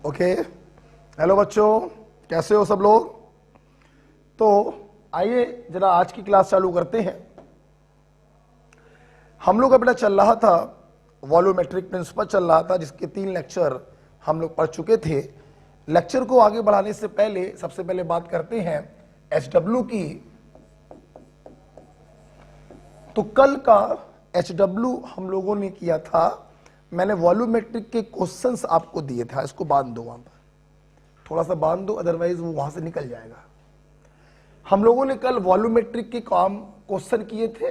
Okay, hello बच्चों, कैसे हो सब लोग। तो आइए जरा आज की क्लास चालू करते हैं। हम लोग अपना चल रहा था वॉल्यूमेट्रिक प्रिंसिपल चल रहा था, जिसके 3 लेक्चर हम लोग पढ़ चुके थे। लेक्चर को आगे बढ़ाने से पहले सबसे पहले बात करते हैं एचडब्ल्यू की। तो कल का एचडब्ल्यू हम लोगों ने किया था, मैंने वॉल्यूमेट्रिक के क्वेश्चंस आपको दिए था। इसको बांध दो, वहां पर थोड़ा सा बांध दो, अदरवाइज वो वहां से निकल जाएगा। हम लोगों ने कल वॉल्यूमेट्रिक के काम क्वेश्चन किए थे।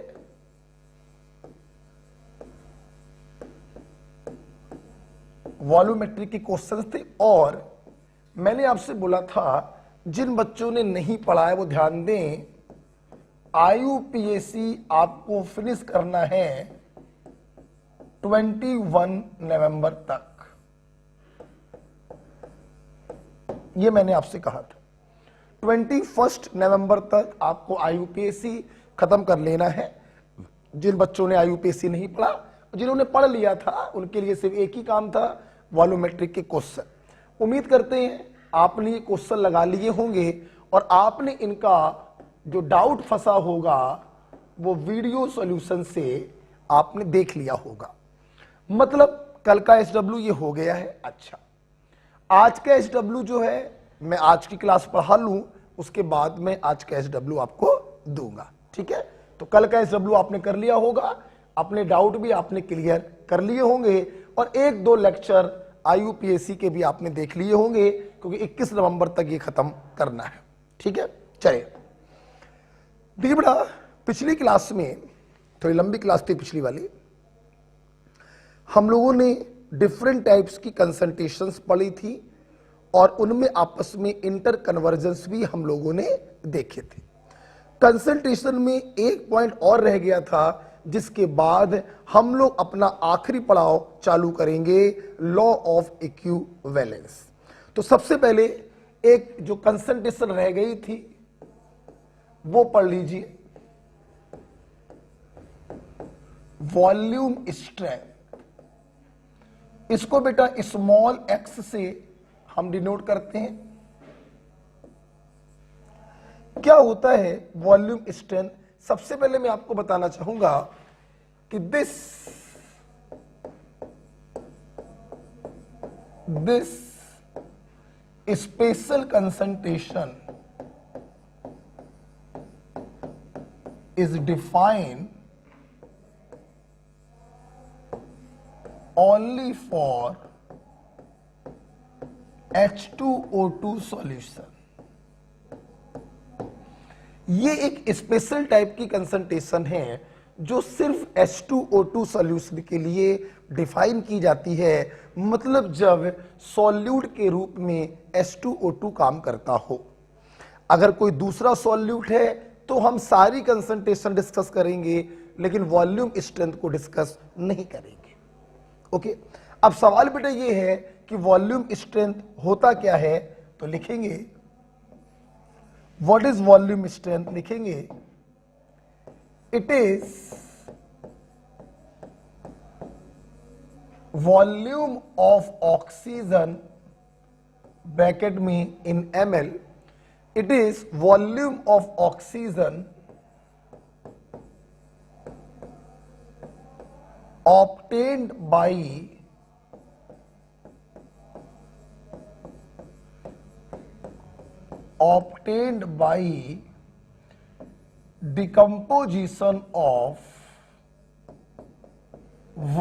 वॉल्यूमेट्रिक के क्वेश्चंस थे और मैंने आपसे बोला था जिन बच्चों ने नहीं पढ़ा है वो ध्यान दें। आईयूपीएसी आपको फिनिश करना है 21 नवंबर तक, ये मैंने आपसे कहा था। 21 नवंबर तक आपको आईयूपीएसी खत्म कर लेना है। जिन बच्चों ने आईयूपीएसी नहीं पढ़ा, जिन्होंने पढ़ लिया था, उनके लिए सिर्फ एक ही काम था, वॉल्यूमेट्रिक के क्वेश्चन। उम्मीद करते हैं आपने ये क्वेश्चन लगा लिए होंगे और आपने इनका जो डाउट फंसा होगा वो वीडियो सॉल्यूशन से आपने देख लिया होगा। मतलब कल का एचडब्ल्यू ये हो गया है। अच्छा, आज का एचडब्ल्यू जो है मैं आज की क्लास पढ़ा लूं, उसके बाद में आज का एचडब्ल्यू आपको दूंगा, ठीक है। तो कल का एचडब्ल्यू आपने कर लिया होगा, अपने डाउट भी आपने क्लियर कर लिए होंगे और 1-2 लेक्चर आईयूपीएसी के भी आपने देख लिए होंगे, क्योंकि 21 नवंबर तक ये खत्म करना है, ठीक है। चलिए देखिए बेटा, पिछली क्लास में थोड़ी लंबी क्लास थी पिछली वाली, हम लोगों ने डिफरेंट टाइप्स की कंसंट्रेशंस पढ़ी थी और उनमें आपस में इंटर कन्वर्जेंस भी हम लोगों ने देखे थे। कंसंट्रेशन में एक पॉइंट और रह गया था, जिसके बाद हम लोग अपना आखिरी पड़ाव चालू करेंगे, लॉ ऑफ इक्विवेलेंस। तो सबसे पहले एक जो कंसंट्रेशन रह गई थी वो पढ़ लीजिए, वॉल्यूम स्ट्रेंथ। इसको बेटा स्मॉल x से हम डिनोट करते हैं। क्या होता है वॉल्यूम स्ट्रेंथ? सबसे पहले मैं आपको बताना चाहूंगा कि this special concentration is defined only for H2O2 solution। ये एक स्पेशल टाइप की कंसंट्रेशन है जो सिर्फ H2O2 सॉल्यूशन के लिए डिफाइन की जाती है। मतलब जब सॉल्यूट के रूप में H2O2 काम करता हो। अगर कोई दूसरा सॉल्यूट है तो हम सारी कंसंट्रेशन डिस्कस करेंगे, लेकिन वॉल्यूम स्ट्रेंथ को डिस्कस नहीं करेंगे। ओके, अब सवाल बेटा ये है कि वॉल्यूम स्ट्रेंथ होता क्या है। तो लिखेंगे व्हाट इज वॉल्यूम स्ट्रेंथ, लिखेंगे it is volume of oxygen bracket में इन ml, it is volume of oxygen obtained by decomposition of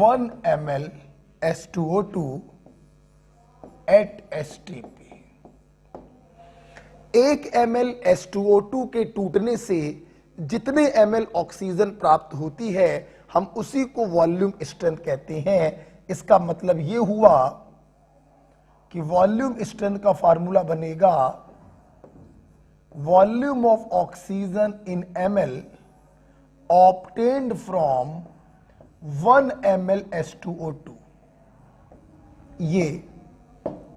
1 ml H2O2 at STP। 1 ml H2O2 के टूटने से जितने ml ऑक्सीजन प्राप्त होती है, हम उसी को वॉल्यूम स्ट्रेंथ कहते हैं। इसका मतलब यह हुआ कि वॉल्यूम स्ट्रेंथ का फार्मूला बनेगा volume of oxygen in ml obtained from 1 ml H2O2। ये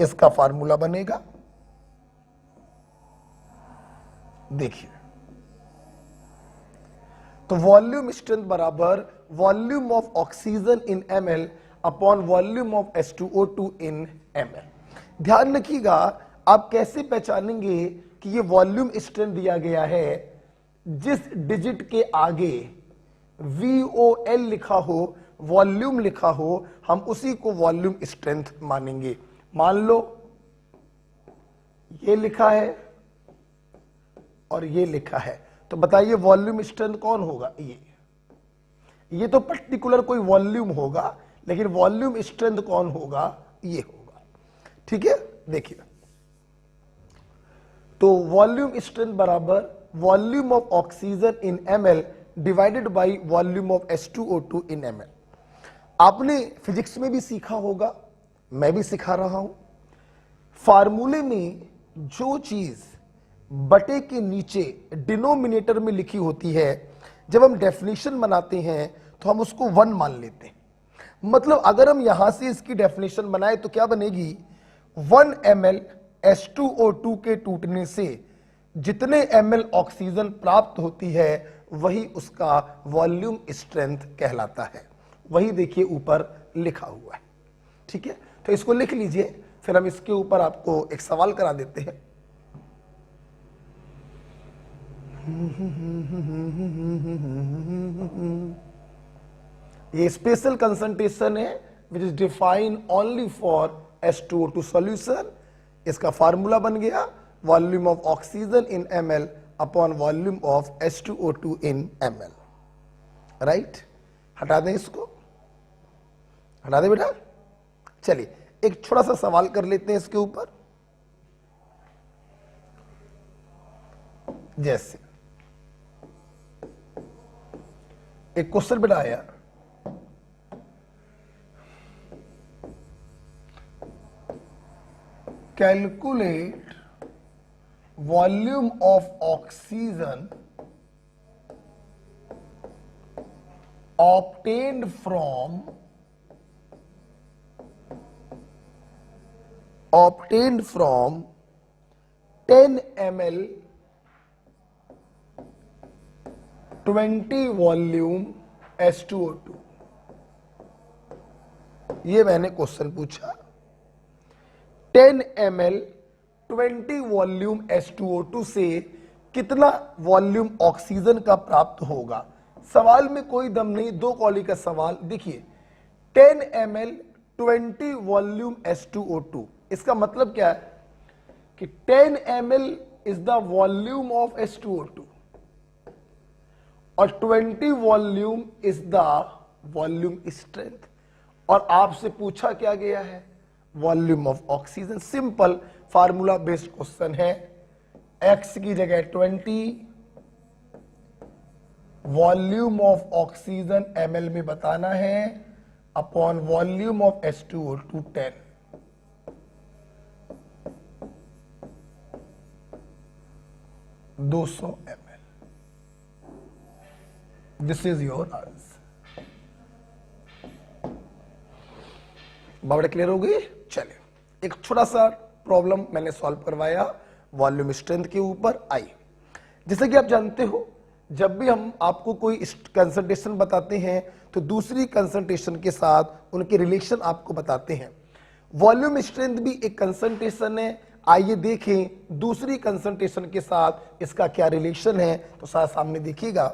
इसका फार्मूला बनेगा। देखिए, तो वॉल्यूम स्ट्रेंथ बराबर volume of oxygen in ml upon volume of H2O2 in ml। ध्यान रखिएगा, आप कैसे पहचानेंगे कि ये वॉल्यूम स्ट्रेंथ दिया गया है? जिस डिजिट के आगे VOL लिखा हो, वॉल्यूम लिखा हो, हम उसी को वॉल्यूम स्ट्रेंथ मानेंगे। मान लो ये लिखा है और ये लिखा है, तो बताइए वॉल्यूम स्ट्रेंथ कौन होगा? ये तो पर्टिकुलर कोई वॉल्यूम होगा, लेकिन वॉल्यूम स्ट्रेंथ कौन होगा? ये होगा। ठीक है, देखिए, तो वॉल्यूम स्ट्रेंथ बराबर volume of oxygen in ml divided by volume of H2O2 in ml। आपने फिजिक्स में भी सीखा होगा, मैं भी सिखा रहा हूं, फार्मूले में जो चीज बटे के नीचे डिनोमिनेटर में लिखी होती है, जब हम डेफिनेशन बनाते हैं तो हम उसको 1 मान लेते हैं। मतलब अगर हम यहां से इसकी डेफिनेशन बनाए तो क्या बनेगी? 1 ml H2O2 के टूटने से जितने ml ऑक्सीजन प्राप्त होती है वही उसका वॉल्यूम स्ट्रेंथ कहलाता है। वही देखिए ऊपर लिखा हुआ है। ठीक है, तो इसको लिख लीजिए, फिर हम इसके ऊपर आपको एक सवाल करा देते हैं। ये स्पेशल कंसंट्रेशन है which is defined only for H2O2 solution. इसका फार्मूला बन गया volume of oxygen in ml upon volume of H2O2 in ml। Right, हटा दें इसको, हटा दें बेटा। चलिए एक छोटा सा सवाल कर लेते हैं इसके ऊपर। जैसे एक क्वेश्चन बेटा आया, calculate volume of oxygen obtained from 10 ml 20 volume H2O2। ये मैंने क्वेश्चन पूछा, 10 ml 20 वॉल्यूम H2O2 से कितना वॉल्यूम ऑक्सीजन का प्राप्त होगा। सवाल में कोई दम नहीं, 2 कॉली का सवाल। देखिए 10 ml 20 वॉल्यूम H2O2, इसका मतलब क्या है कि 10 ml is the volume of H2O2 और 20 volume is the volume strength. और आपसे पूछा क्या गया है? Volume of oxygen. Simple formula based question है। x की जगह 20, वॉल्यूम ऑफ ऑक्सीजन ml में बताना है, upon volume of H2O2 10। ml। This is your answer. बात क्लियर हो गई? चलिए एक छोटा सा प्रॉब्लम मैंने सॉल्व करवाया वॉल्यूम स्ट्रेंथ के ऊपर। आइए, जैसे कि आप जानते हो जब भी हम आपको कोई कंसंट्रेशन बताते हैं तो दूसरी कंसंट्रेशन के साथ उनके रिलेशन आपको बताते हैं। वॉल्यूम स्ट्रेंथ भी एक कंसंट्रेशन है। आइए देखें दूसरी कंसंट्रेशन के साथ इसका क्या रिलेशन है। तो सामने देखिएगा,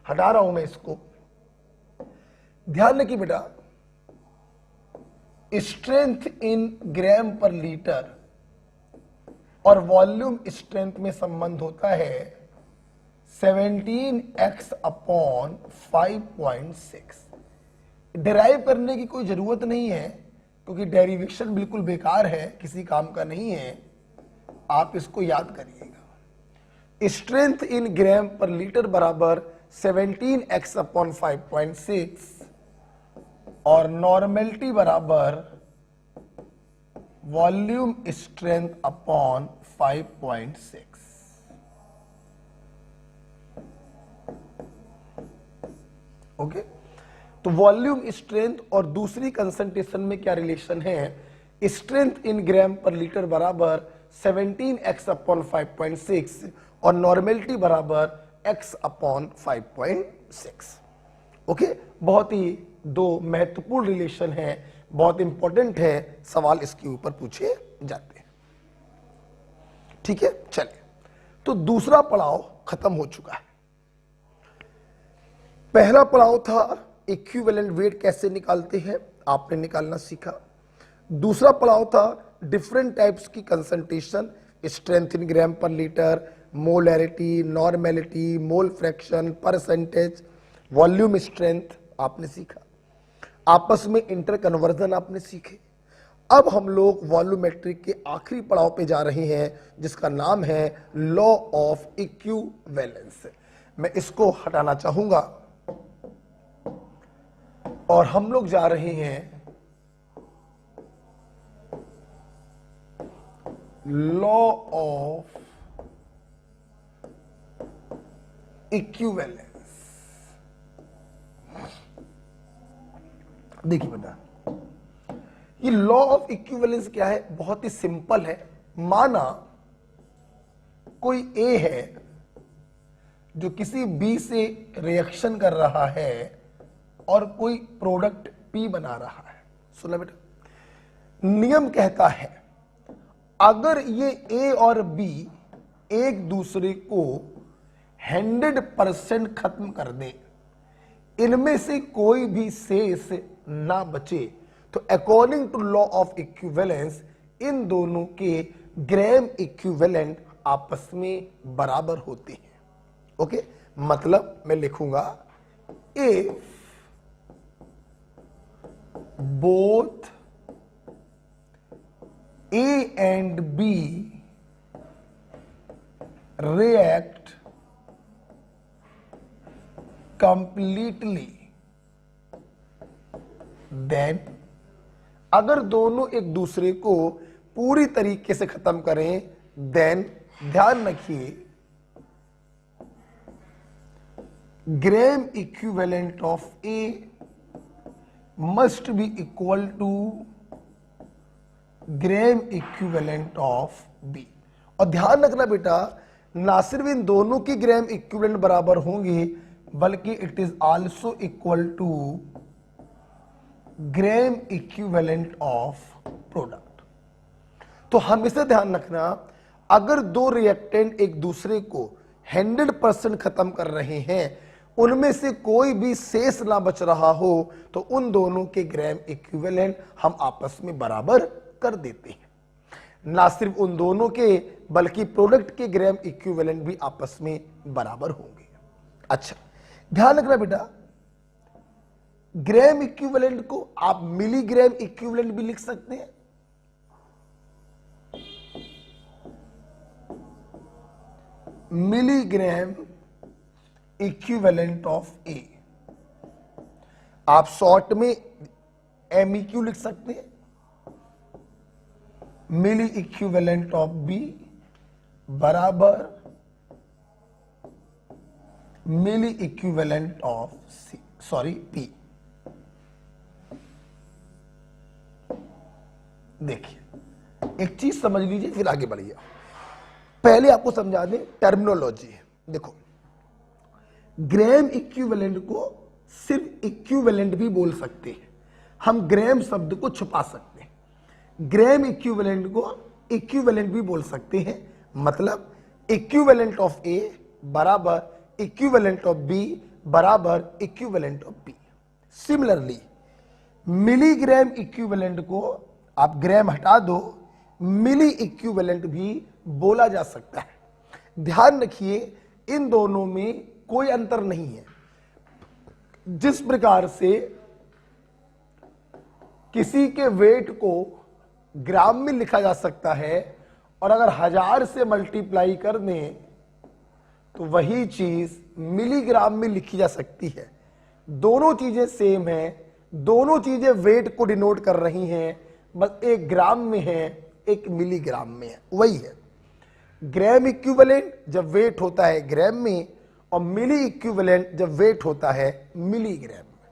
हटा रहा हूं मैं इसको। ध्यान रखिए बेटा, स्ट्रेंथ इन ग्राम पर लीटर और वॉल्यूम स्ट्रेंथ में संबंध होता है 17x अपॉन 5.6। डिराइव करने की कोई जरूरत नहीं है क्योंकि डेरिवेशन बिल्कुल बेकार है, किसी काम का नहीं है। आप इसको याद करिएगा। स्ट्रेंथ इन ग्राम पर लीटर बराबर 17x अपॉन 5.6 और नॉर्मेलिटी बराबर वॉल्यूम स्ट्रेंथ अपॉन 5.6। ओके, तो वॉल्यूम स्ट्रेंथ और दूसरी कंसंट्रेशन में क्या रिलेशन है? स्ट्रेंथ इन ग्राम पर लीटर बराबर 17x अपॉन 5.6 और नॉर्मेलिटी बराबर x अपॉन 5.6। ओके, बहुत ही 2 महत्वपूर्ण रिलेशन है, बहुत इंपॉर्टेंट है, सवाल इसके ऊपर पूछे जाते हैं। ठीक है, चलिए, तो दूसरा पड़ाव खत्म हो चुका है। पहला पड़ाव था इक्विवेलेंट वेट कैसे निकालते हैं, आपने निकालना सीखा। दूसरा पड़ाव था डिफरेंट टाइप्स की कंसंट्रेशन, स्ट्रेंथ इन ग्राम पर litre, molarity, normality, mole fraction, percentage, volume strength आपने सीखा। आपस में इंटर कन्वर्जन आपने सीखे। अब हम लोग वॉल्यूमेट्रिक के आखिरी पड़ाव पे जा रहे हैं जिसका नाम है लॉ ऑफ इक्विवेलेंस। मैं इसको हटाना चाहूंगा और हम लोग जा रहे हैं लॉ ऑफ इक्विवेलेंस। देखिए बेटा, ये लॉ ऑफ इक्विवेलेंस क्या है, बहुत ही सिंपल है। माना कोई ए है जो किसी बी से रिएक्शन कर रहा है और कोई प्रोडक्ट पी बना रहा है। सुना बेटा, नियम कहता है अगर ये ए और बी एक दूसरे को 100% खत्म कर दें, इनमें से कोई भी शेष ना बचे, तो according to law of equivalence इन दोनों के ग्राम इक्विवेलेंट आपस में बराबर होते हैं। ओके, मतलब मैं लिखूंगा if both A and B react completely, then अगर दोनों एक दूसरे को पूरी तरीके से खत्म करें, then ध्यान रखिए gram equivalent of A must be equal to gram equivalent of B. और ध्यान रखना बेटा, ना सिर्फ इन दोनों की ग्राम इक्विवेलेंट बराबर होंगे बल्कि it is also equal to gram equivalent of product. तो हमेशा ध्यान रखना, अगर दो रिएक्टेंट एक दूसरे को 100% खत्म कर रहे हैं, उनमें से कोई भी शेष ना बच रहा हो, तो उन दोनों के ग्राम इक्विवेलेंट हम आपस में बराबर कर देते हैं। ना सिर्फ उन दोनों के बल्कि प्रोडक्ट के ग्राम इक्विवेलेंट भी आपस में बराबर होंगे। अच्छा, ध्यान रखना बेटा, ग्राम इक्विवेलेंट को आप मिलीग्राम इक्विवेलेंट भी लिख सकते हैं। मिलीग्राम इक्विवेलेंट ऑफ ए, आप शॉर्ट में MEQ लिख सकते हैं। मिली इक्विवेलेंट ऑफ बी बराबर मिली equivalent of C, sorry P. देखिए, एक चीज समझ लीजिए फिर आगे बढ़िए। पहले आपको समझा दें टर्मिनोलॉजी। देखो, ग्राम इक्विवेलेंट को सिर्फ इक्विवेलेंट भी बोल सकते हैं, हम ग्राम शब्द को छुपा सकते हैं। ग्राम इक्विवेलेंट को इक्विवेलेंट भी बोल सकते हैं, मतलब इक्विवेलेंट ऑफ ए बराबर इक्विवेलेंट ऑफ बी बराबर equivalent of B. Similarly milligram equivalent को आप ग्राम हटा दो, मिली इक्विवेलेंट भी बोला जा सकता है। ध्यान रखिए, इन दोनों में कोई अंतर नहीं है। जिस प्रकार से किसी के वेट को ग्राम में लिखा जा सकता है और अगर 1000 से मल्टीप्लाई कर दें तो वही चीज मिलीग्राम में लिखी जा सकती है। दोनों चीजें सेम हैं, दोनों चीजें वेट को डिनोट कर रही हैं, बस एक ग्राम में है एक मिलीग्राम में है। वही है ग्राम इक्विवेलेंट जब वेट होता है ग्राम में, और मिली इक्विवेलेंट जब वेट होता है मिलीग्राम में।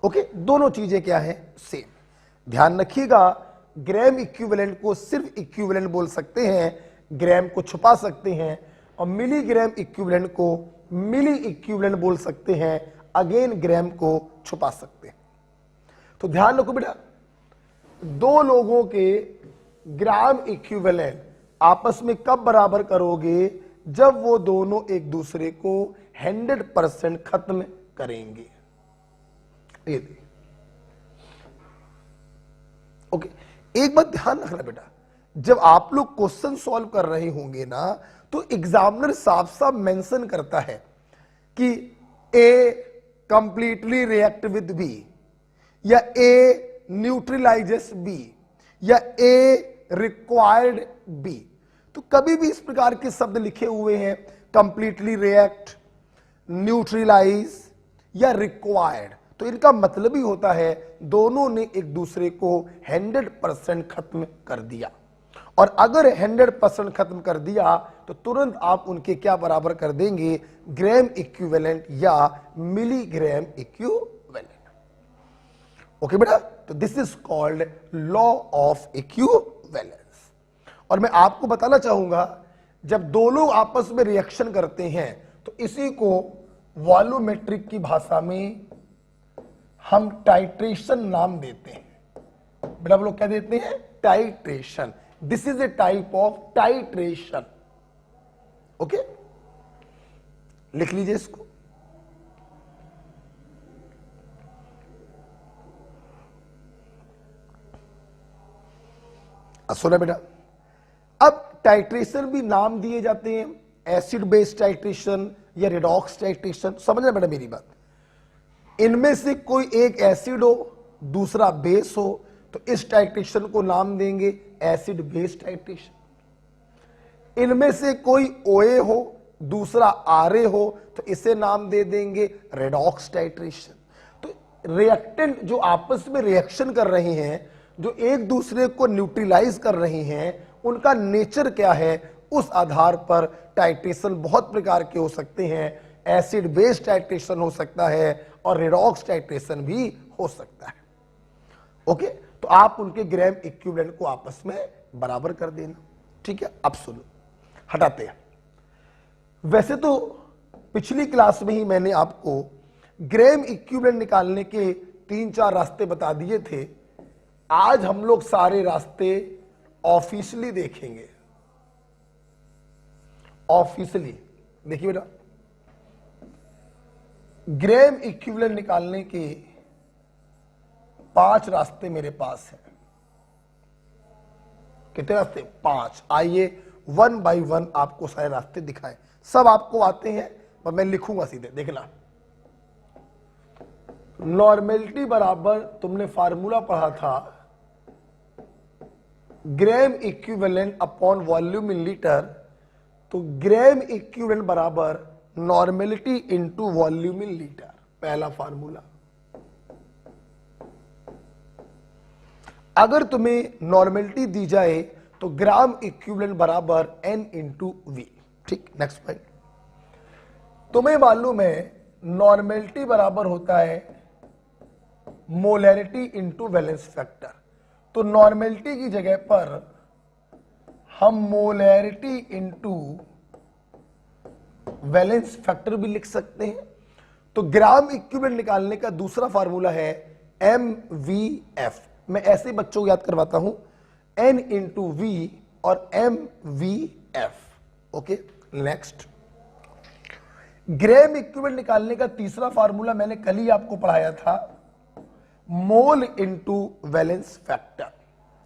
ओके, दोनों चीजें क्या है, सेम। ध्यान रखिएगा, ग्राम इक्विवेलेंट को सिर्फ इक्विवेलेंट बोल सकते हैं, ग्राम को छुपा सकते हैं, और मिलीग्राम इक्विवेलेंट को मिली इक्विवेलेंट बोल सकते हैं, अगेन ग्राम को छुपा सकते हैं। तो ध्यान रखो बेटा, दो लोगों के ग्राम इक्विवेलेंट आपस में कब बराबर करोगे? जब वो दोनों एक दूसरे को 100% खत्म करेंगे। ये ओके, एक बात ध्यान रखना बेटा, जब आप लोग क्वेश्चन सॉल्व कर रहे होंगे ना, तो एग्जामिनर साफ साफ मेंशन करता है कि ए कंप्लीटली रिएक्ट विद बी, या ए न्यूट्रलाइजेस बी, या ए रिक्वायर्ड बी। तो कभी भी इस प्रकार के शब्द लिखे हुए हैं, कंप्लीटली रिएक्ट, न्यूट्रलाइज या रिक्वायर्ड, तो इनका मतलब ही होता है दोनों ने एक दूसरे को 100% खत्म कर दिया। और अगर 100% खत्म कर दिया तो तुरंत आप उनके क्या बराबर कर देंगे? ग्राम इक्विवेलेंट या मिलीग्राम इक्विवेलेंट। ओके बेटा, तो this is called law of equivalence. और मैं आपको बताना चाहूंगा, जब दो लोग आपस में रिएक्शन करते हैं तो इसी को वॉल्यूमेट्रिक की भाषा में हम टाइट्रेशन नाम देते हैं। बेटा लोग क्या देते हैं? Titration. This is a type of titration. Okay, लिख लीजिए इसको। सुना बेटा, अब टाइट्रेशन भी नाम दिए जाते हैं, एसिड बेस्ड टाइट्रेशन या रिडॉक्स टाइट्रेशन। समझना बेटा मेरी बात, इनमें से कोई एक एसिड हो दूसरा बेस हो तो इस टाइट्रेशन को नाम देंगे एसिड बेस्ड टाइट्रेशन। इनमें से कोई OA हो दूसरा RA हो तो इसे नाम दे देंगे रेडॉक्स टाइट्रेशन। तो रिएक्टेंट जो आपस में रिएक्शन कर रहे हैं, जो एक दूसरे को न्यूट्रलाइज कर रहे हैं, उनका नेचर क्या है, उस आधार पर टाइट्रेशन बहुत प्रकार के हो सकते हैं। एसिड बेस्ड टाइट्रेशन हो सकता है और रिडॉक्स टाइट्रेशन भी हो सकता है। ओके, तो आप उनके ग्राम इक्विवेलेंट को आपस में बराबर कर देना। ठीक है, अब सुनो, हटाते हैं। वैसे तो पिछली क्लास में ही मैंने आपको ग्राम इक्विवेलेंट निकालने के 3-4 रास्ते बता दिए थे। आज हम लोग सारे रास्ते ऑफिशियली देखेंगे। ऑफिशियली देखिए बेटा, ग्राम इक्विवेलेंट निकालने के 5 रास्ते मेरे पास हैं। कितने रास्ते? 5। आइए 1 बाय 1 आपको सारे रास्ते दिखाएं। सब आपको आते हैं पर मैं लिखूंगा सीधे, देखना। नॉर्मेलिटी बराबर तुमने फार्मूला पढ़ा था, gram equivalent upon volume in litre. तो ग्राम इक्विवेलेंट बराबर normality into volume in litre, पहला फार्मूला। अगर तुम्हें नॉर्मेलिटी दी जाए तो ग्राम इक्विवेलेंट बराबर N इंटू वी। ठीक, नेक्स्ट पॉइंट। तुम्हें मालूम है नॉर्मेलिटी बराबर होता है मोलैरिटी इंटू वैलेंस फैक्टर। तो नॉर्मेलिटी की जगह पर हम मोलैरिटी इंटू वैलेंस फैक्टर भी लिख सकते हैं। तो ग्राम इक्विवेलेंट निकालने का दूसरा फार्मूला है MVF। मैं ऐसे बच्चों को याद करवाता हूं, N इंटू V और MVF। Okay, next. Gram equivalent निकालने का तीसरा फार्मूला मैंने कल ही आपको पढ़ाया था, मोल इंटू वैलेंस फैक्टर।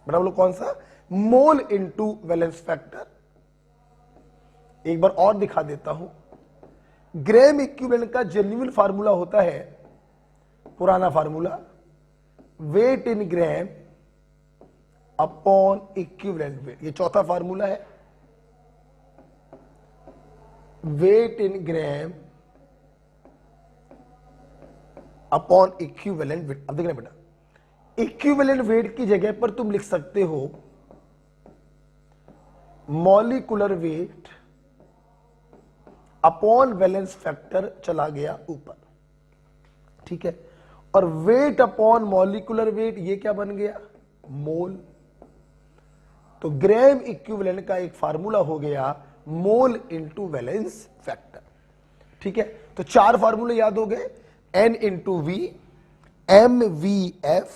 बराबर कौन सा? मोल इंटू वैलेंस फैक्टर। एक बार और दिखा देता हूं, ग्राम इक्विवेलेंट का जेन्युइन फार्मूला होता है, पुराना formula, weight in gram upon equivalent wait. ये चौथा फार्मूला है, wait in gram upon equivalent wait. अब देखना बेटा, इक्विवेलेंट वेट की जगह पर तुम लिख सकते हो molecular weight upon valence factor, चला गया ऊपर। ठीक है, और वेट अपॉन मॉलिक्यूलर वेट ये क्या बन गया? मोल। तो ग्राम इक्विवेलेंट का एक फार्मूला हो गया मोल इंटू वैलेंस फैक्टर। ठीक है, तो 4 फार्मूले याद हो गए, N into V, MVF,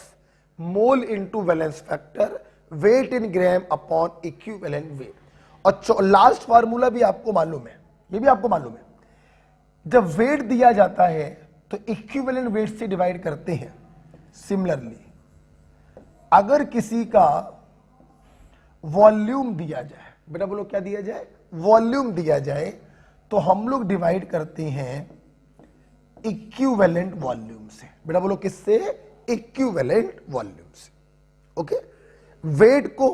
mole into valence factor, weight in gram upon equivalent weight. और लास्ट फार्मूला भी आपको मालूम है, ये भी आपको मालूम है, जब वेट दिया जाता है तो इक्विवेलेंट वेट से डिवाइड करते हैं। सिमिलरली अगर किसी का वॉल्यूम दिया जाए, बेटा बोलो क्या दिया जाए, वॉल्यूम दिया जाए, तो हम लोग डिवाइड करते हैं इक्विवेलेंट वॉल्यूम से। बेटा बोलो किससे, इक्विवेलेंट वॉल्यूम से। ओके, वेट को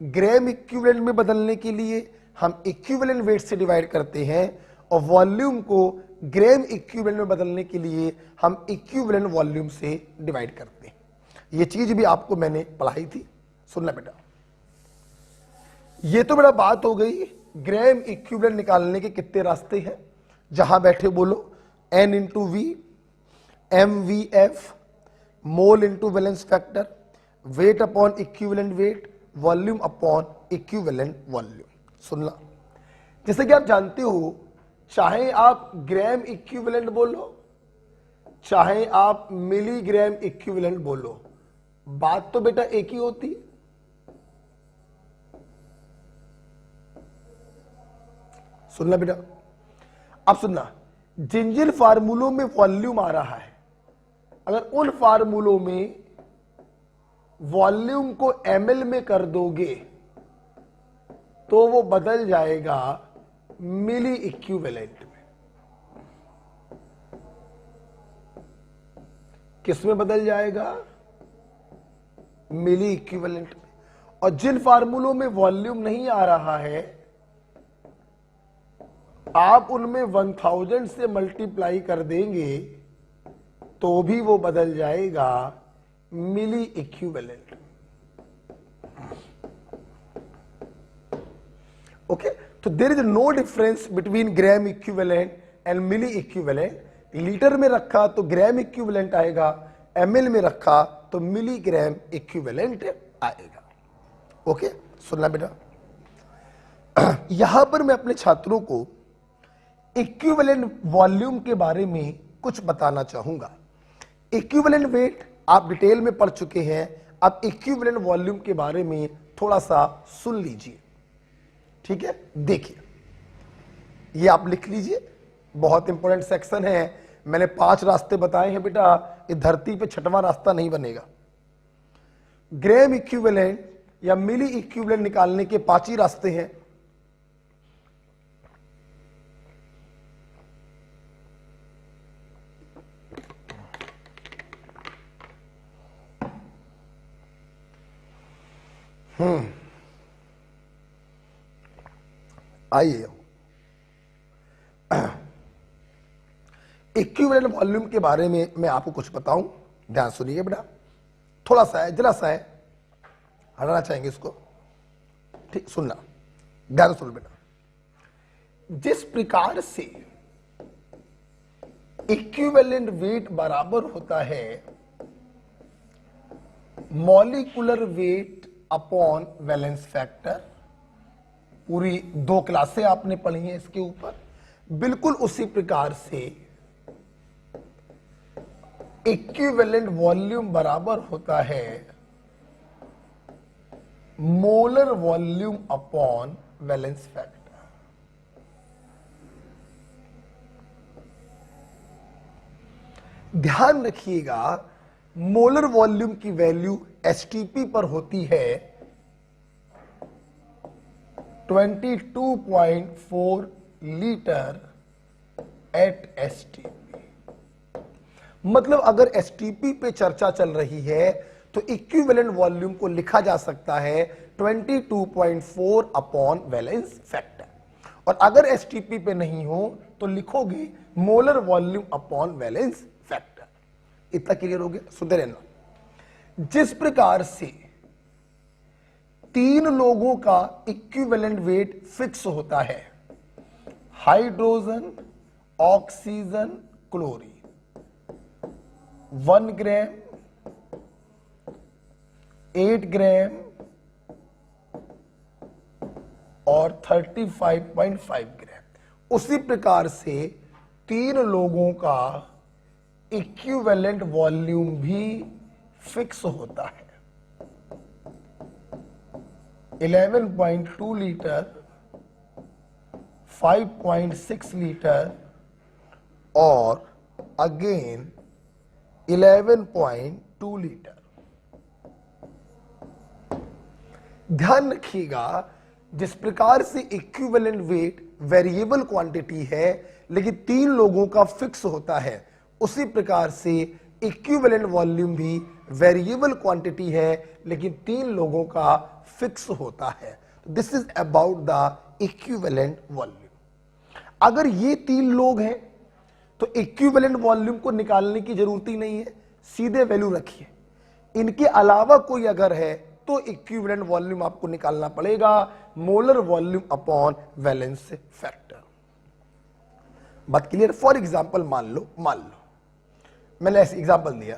ग्राम इक्विवेलेंट में बदलने के लिए हम इक्विवेलेंट वेट से डिवाइड करते हैं, और वॉल्यूम को ग्राम इक्विवेलेंट में बदलने के लिए हम इक्विवेलेंट वॉल्यूम से डिवाइड करते हैं। ये चीज भी आपको मैंने पढ़ाई थी, सुनना बेटा। ये तो बेटा बात हो गई ग्राम इक्विवेलेंट निकालने के कितने रास्ते हैं, जहां बैठे बोलो N into V, MVF, mole into valence factor, weight upon equivalent weight, volume upon equivalent volume. सुनना, जैसे कि आप जानते हो, चाहे आप ग्राम इक्विवेलेंट बोलो, चाहे आप मिलीग्राम इक्विवेलेंट बोलो, बात तो बेटा एक ही होती है। सुनना बेटा, अब सुनना, जिन जिन फार्मूलों में वॉल्यूम आ रहा है, अगर उन फार्मूलों में वॉल्यूम को ml में कर दोगे तो वो बदल जाएगा मिली इक्विवेलेंट में। किस में बदल जाएगा, मिली इक्विवेलेंट में। और जिन फार्मूलों में वॉल्यूम नहीं आ रहा है, आप उनमें 1000 से मल्टीप्लाई कर देंगे तो भी वो बदल जाएगा मिली इक्विवेलेंट। ओके, तो there is no difference between gram equivalent and milliequivalent. Litre में रखा तो ग्राम इक्विवेलेंट आएगा, ml में रखा तो मिलीग्राम इक्विवेलेंट आएगा। ओके, सुनना बेटा, यहां पर मैं अपने छात्रों को इक्विवेलेंट वॉल्यूम के बारे में कुछ बताना चाहूंगा। इक्विवेलेंट वेट आप डिटेल में पढ़ चुके हैं, अब इक्विवेलेंट वॉल्यूम के बारे में थोड़ा सा सुन लीजिए। ठीक है, देखिए, ये आप लिख लीजिए, बहुत इंपॉर्टेंट सेक्शन है। मैंने 5 रास्ते बताए हैं बेटा, इस धरती पे 6वां रास्ता नहीं बनेगा। ग्राम इक्विवेलेंट या मिली इक्विवेलेंट निकालने के 5 ही रास्ते हैं। आइए, इक्विवेलेंट वॉल्यूम के बारे में मैं आपको कुछ बताऊं, ध्यान सुनिए बेटा। थोड़ा सा है, जरा सा है, हटाना चाहेंगे इसको। ठीक, सुनना, ध्यान सुन बेटा। जिस प्रकार से इक्विवेलेंट वेट बराबर होता है molecular weight upon valence factor, पूरी 2 क्लासें आपने पढ़ी हैं इसके ऊपर, बिल्कुल उसी प्रकार से इक्विवेलेंट वॉल्यूम बराबर होता है molar volume upon valence factor. ध्यान रखिएगा, मोलर वॉल्यूम की वैल्यू एसटीपी पर होती है 22.4 लीटर एट एसटीपी। मतलब अगर एसटीपी पे चर्चा चल रही है तो इक्विवेलेंट वॉल्यूम को लिखा जा सकता है 22.4 अपॉन वैलेंस फैक्टर, और अगर एसटीपी पे नहीं हो तो लिखोगे molar volume upon valence factor. इतना क्लियर हो गया, सुनते रहना। जिस प्रकार से 3 लोगों का इक्विवेलेंट वेट फिक्स होता है, हाइड्रोजन, ऑक्सीजन, क्लोरीन, 1 ग्राम, 8 ग्राम और 35.5 ग्राम, उसी प्रकार से 3 लोगों का इक्विवेलेंट वॉल्यूम भी फिक्स होता है। 11.2 लीटर, 5.6 लीटर और अगेन 11.2 लीटर। ध्यान रखिएगा, जिस प्रकार से इक्विवेलेंट वेट वेरिएबल क्वांटिटी है लेकिन 3 लोगों का फिक्स होता है, उसी प्रकार से इक्विवेलेंट वॉल्यूम भी वेरिएबल क्वांटिटी है लेकिन 3 लोगों का फिक्स होता है। This is about the equivalent volume. अगर ये 3 लोग हैं तो इक्विवेलेंट वॉल्यूम को निकालने की जरूरत ही नहीं है, सीधे वैल्यू रखिए। इनके अलावा कोई अगर है तो इक्विवेलेंट वॉल्यूम आपको निकालना पड़ेगा, molar volume upon valence factor. बात क्लियर? फॉर एग्जांपल मान लो मैंने ऐसे एग्जांपल दिया,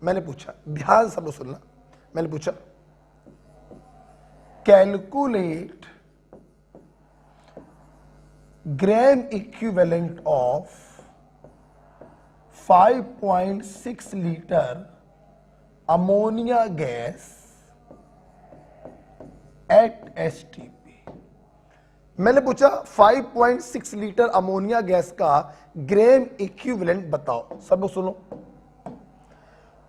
मैंने पूछा, ध्यान सब लोग सुनना, मैंने पूछा calculate gram equivalent of 5.6 litre ammonia gas at STP. मैंने पूछा 5.6 लीटर अमोनिया गैस का ग्राम इक्विवेलेंट बताओ। सब लोग सुनो,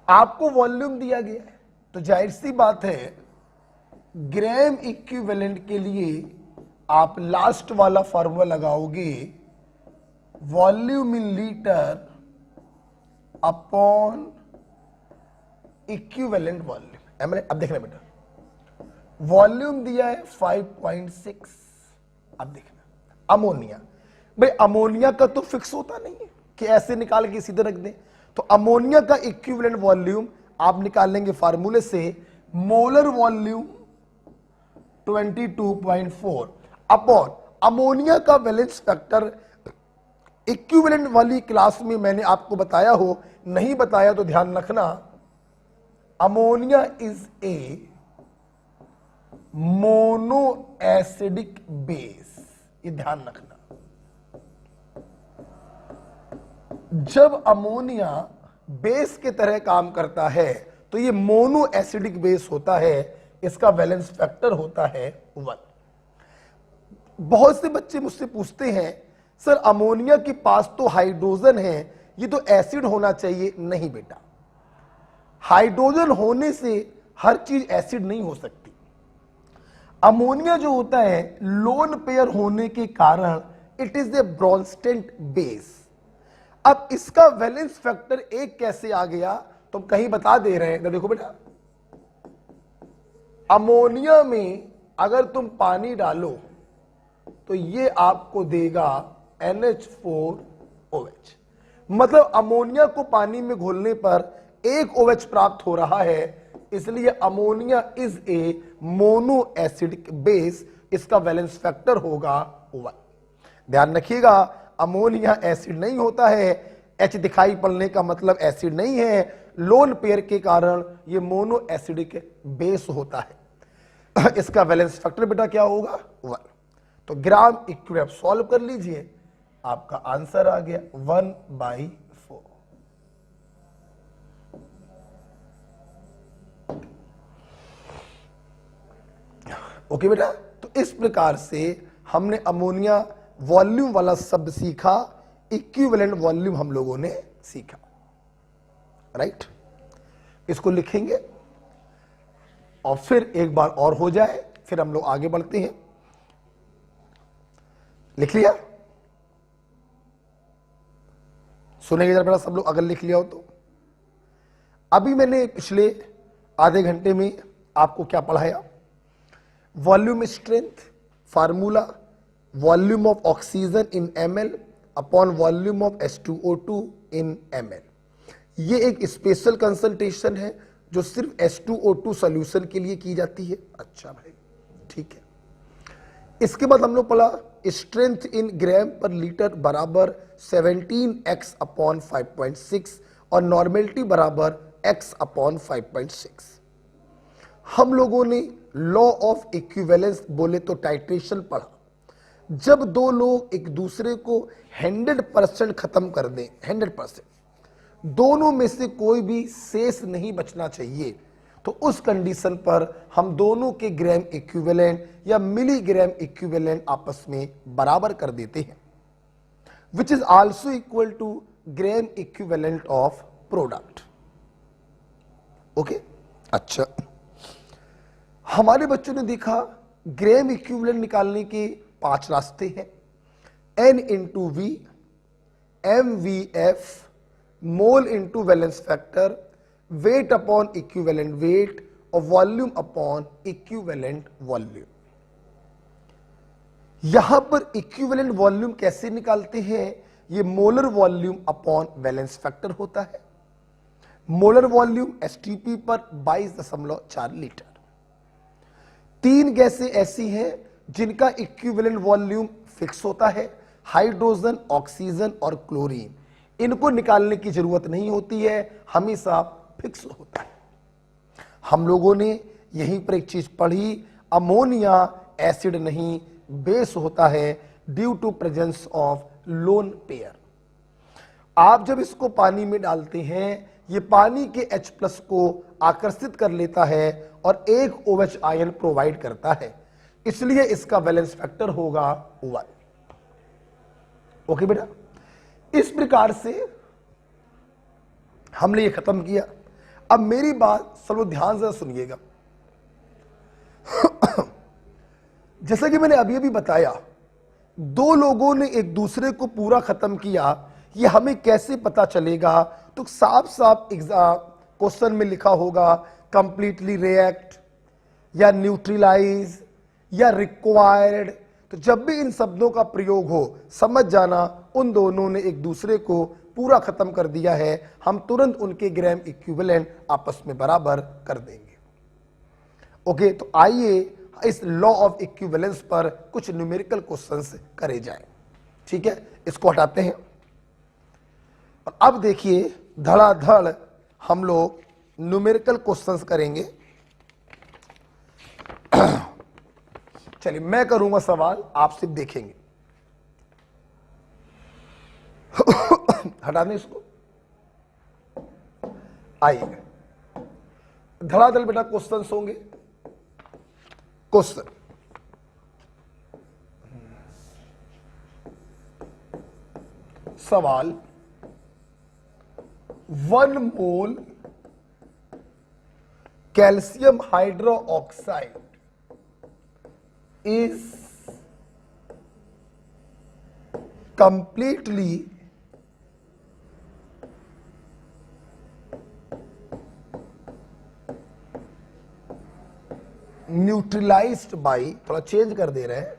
आपको वॉल्यूम दिया गया है तो जाहिर सी बात है ग्राम इक्विवेलेंट के लिए आप लास्ट वाला फार्मूला लगाओगे, volume in litre upon equivalent volume. अब देखना बेटा, वॉल्यूम दिया है 5.6। अब देखना अमोनिया, भाई अमोनिया का तो फिक्स होता नहीं है कि ऐसे निकाल के सीधे रख दें, तो अमोनिया का इक्विवेलेंट वॉल्यूम आप निकालेंगे फार्मूले से, मोलर वॉल्यूम 22.4 अपॉन अमोनिया का वैलेंस फैक्टर। इक्विवेलेंट वाली क्लास में मैंने आपको बताया हो, नहीं बताया तो ध्यान रखना, ammonia is a mono acidic base, ये ध्यान रखना। जब अमोनिया बेस के तरह काम करता है तो ये मोनो एसिडिक बेस होता है, इसका वैलेंस फैक्टर होता है 1। बहुत से बच्चे मुझसे पूछते हैं सर अमोनिया के पास तो हाइड्रोजन है, ये तो एसिड होना चाहिए। नहीं बेटा, हाइड्रोजन होने से हर चीज एसिड नहीं हो सकती। अमोनिया जो होता है लोन पेयर होने के कारण इट इज ए ब्रोंस्टेंट बेस। अब इसका वैलेंस फैक्टर 1 कैसे आ गया, तो कहीं बता दे रहे हैं। देखो बेटा, अमोनिया में अगर तुम पानी डालो तो ये आपको देगा NH4OH, मतलब अमोनिया को पानी में घोलने पर 1 OH प्राप्त हो रहा है, इसलिए ammonia is a mono acidic base, इसका वैलेंस फैक्टर होगा 1। ध्यान रखिएगा, अमोनिया एसिड नहीं होता है, H दिखाई पड़ने का मतलब एसिड नहीं है, लोन पेयर के कारण ये मोनो एसिडिक बेस होता है। इसका वैलेंस फैक्टर बेटा क्या होगा 1। तो ग्राम इक्विवेलेंट सॉल्व कर लीजिए, आपका आंसर आ गया 1/4। ओके बेटा, तो इस प्रकार से हमने अमोनिया वॉल्यूम वाला शब्द सीखा, इक्विवेलेंट वॉल्यूम हम लोगों ने सीखा, राइट। इसको लिखेंगे और फिर एक बार और हो जाए, फिर हम लोग आगे बढ़ते हैं। लिख लिया? सुनेंगे जरा बेटा सब लोग, अगर लिख लिया हो तो। अभी मैंने पिछले आधे घंटे में आपको क्या पढ़ाया? Volume strength formula, volume of oxygen in ml upon volume of H2O2 in ml। ये एक स्पेशल कंसंट्रेशन है जो सिर्फ H2O2 सॉल्यूशन के लिए की जाती है। अच्छा भाई, ठीक है। इसके बाद हम लोग पढ़ा स्ट्रेंथ इन ग्राम पर लीटर बराबर 17x अपॉन 5.6 और नॉर्मेलिटी बराबर x अपॉन 5.6। हम लोगों ने लॉ ऑफ इक्विवेलेंस बोले तो टाइट्रेशन पढ़ा। जब दो लोग एक दूसरे को 100% खत्म कर दें, 100%, दोनों में से कोई भी शेष नहीं बचना चाहिए, तो उस कंडीशन पर हम दोनों के ग्राम इक्विवेलेंट या मिलीग्राम इक्विवेलेंट आपस में बराबर कर देते हैं, which is also equal to gram equivalent of product. Okay, अच्छा, हमारे बच्चों ने देखा ग्राम इक्विवेलेंट निकालने के 5 रास्ते हैं। N into V, MVF, mole into valence factor, weight upon equivalent weight और वॉल्यूम अपॉन इक्विवेलेंट वॉल्यूम। यहां पर इक्विवेलेंट वॉल्यूम कैसे निकालते हैं? ये molar volume upon valence factor होता है। मोलर वॉल्यूम एसटीपी पर 22.4 लीटर। 3 गैसें ऐसी हैं जिनका इक्विवेलेंट वॉल्यूम फिक्स होता है, हाइड्रोजन, ऑक्सीजन और क्लोरीन। इनको निकालने की जरूरत नहीं होती है, हमेशा फिक्स होता है। हम लोगों ने यहीं पर एक चीज पढ़ी, अमोनिया एसिड नहीं बेस होता है due to presence of lone pair. आप जब इसको पानी में डालते हैं, ये पानी के H+ को आकर्षित कर लेता है और एक OH आयन प्रोवाइड करता है, इसलिए इसका बैलेंस फैक्टर होगा 1। ओके बेटा, इस प्रकार से हमने ये खत्म किया। अब मेरी बात सब ध्यान से सुनिएगा। जैसा कि मैंने अभी बताया, 2 लोगों ने एक दूसरे को पूरा खत्म किया, ये हमें कैसे पता चलेगा? तो साफ साफ क्वेश्चन में लिखा होगा कंप्लीटली रिएक्ट या न्यूट्रलाइज या रिक्वायर्ड। तो जब भी इन शब्दों का प्रयोग हो, समझ जाना उन दोनों ने एक दूसरे को पूरा खत्म कर दिया है, हम तुरंत उनके ग्राम इक्विवेलेंट आपस में बराबर कर देंगे। ओके, तो आइए इस लॉ ऑफ इक्विवेलेंस पर कुछ न्यूमेरिकल क्वेश्चंस करे जाएं। ठीक है, इसको हटाते हैं और अब देखिए धड़ाधड़ हम लोग न्यूमेरिकल क्वेश्चंस करेंगे। चलिए मैं करूंगा सवाल, आप सिर्फ देखेंगे। हटा दें इसको। आइए धड़ाधड़ बेटा क्वेश्चंस होंगे। क्वेश्चन, सवाल, 1 mole calcium hydroxide is completely neutralized by, थोड़ा चेंज कर दे रहे हैं,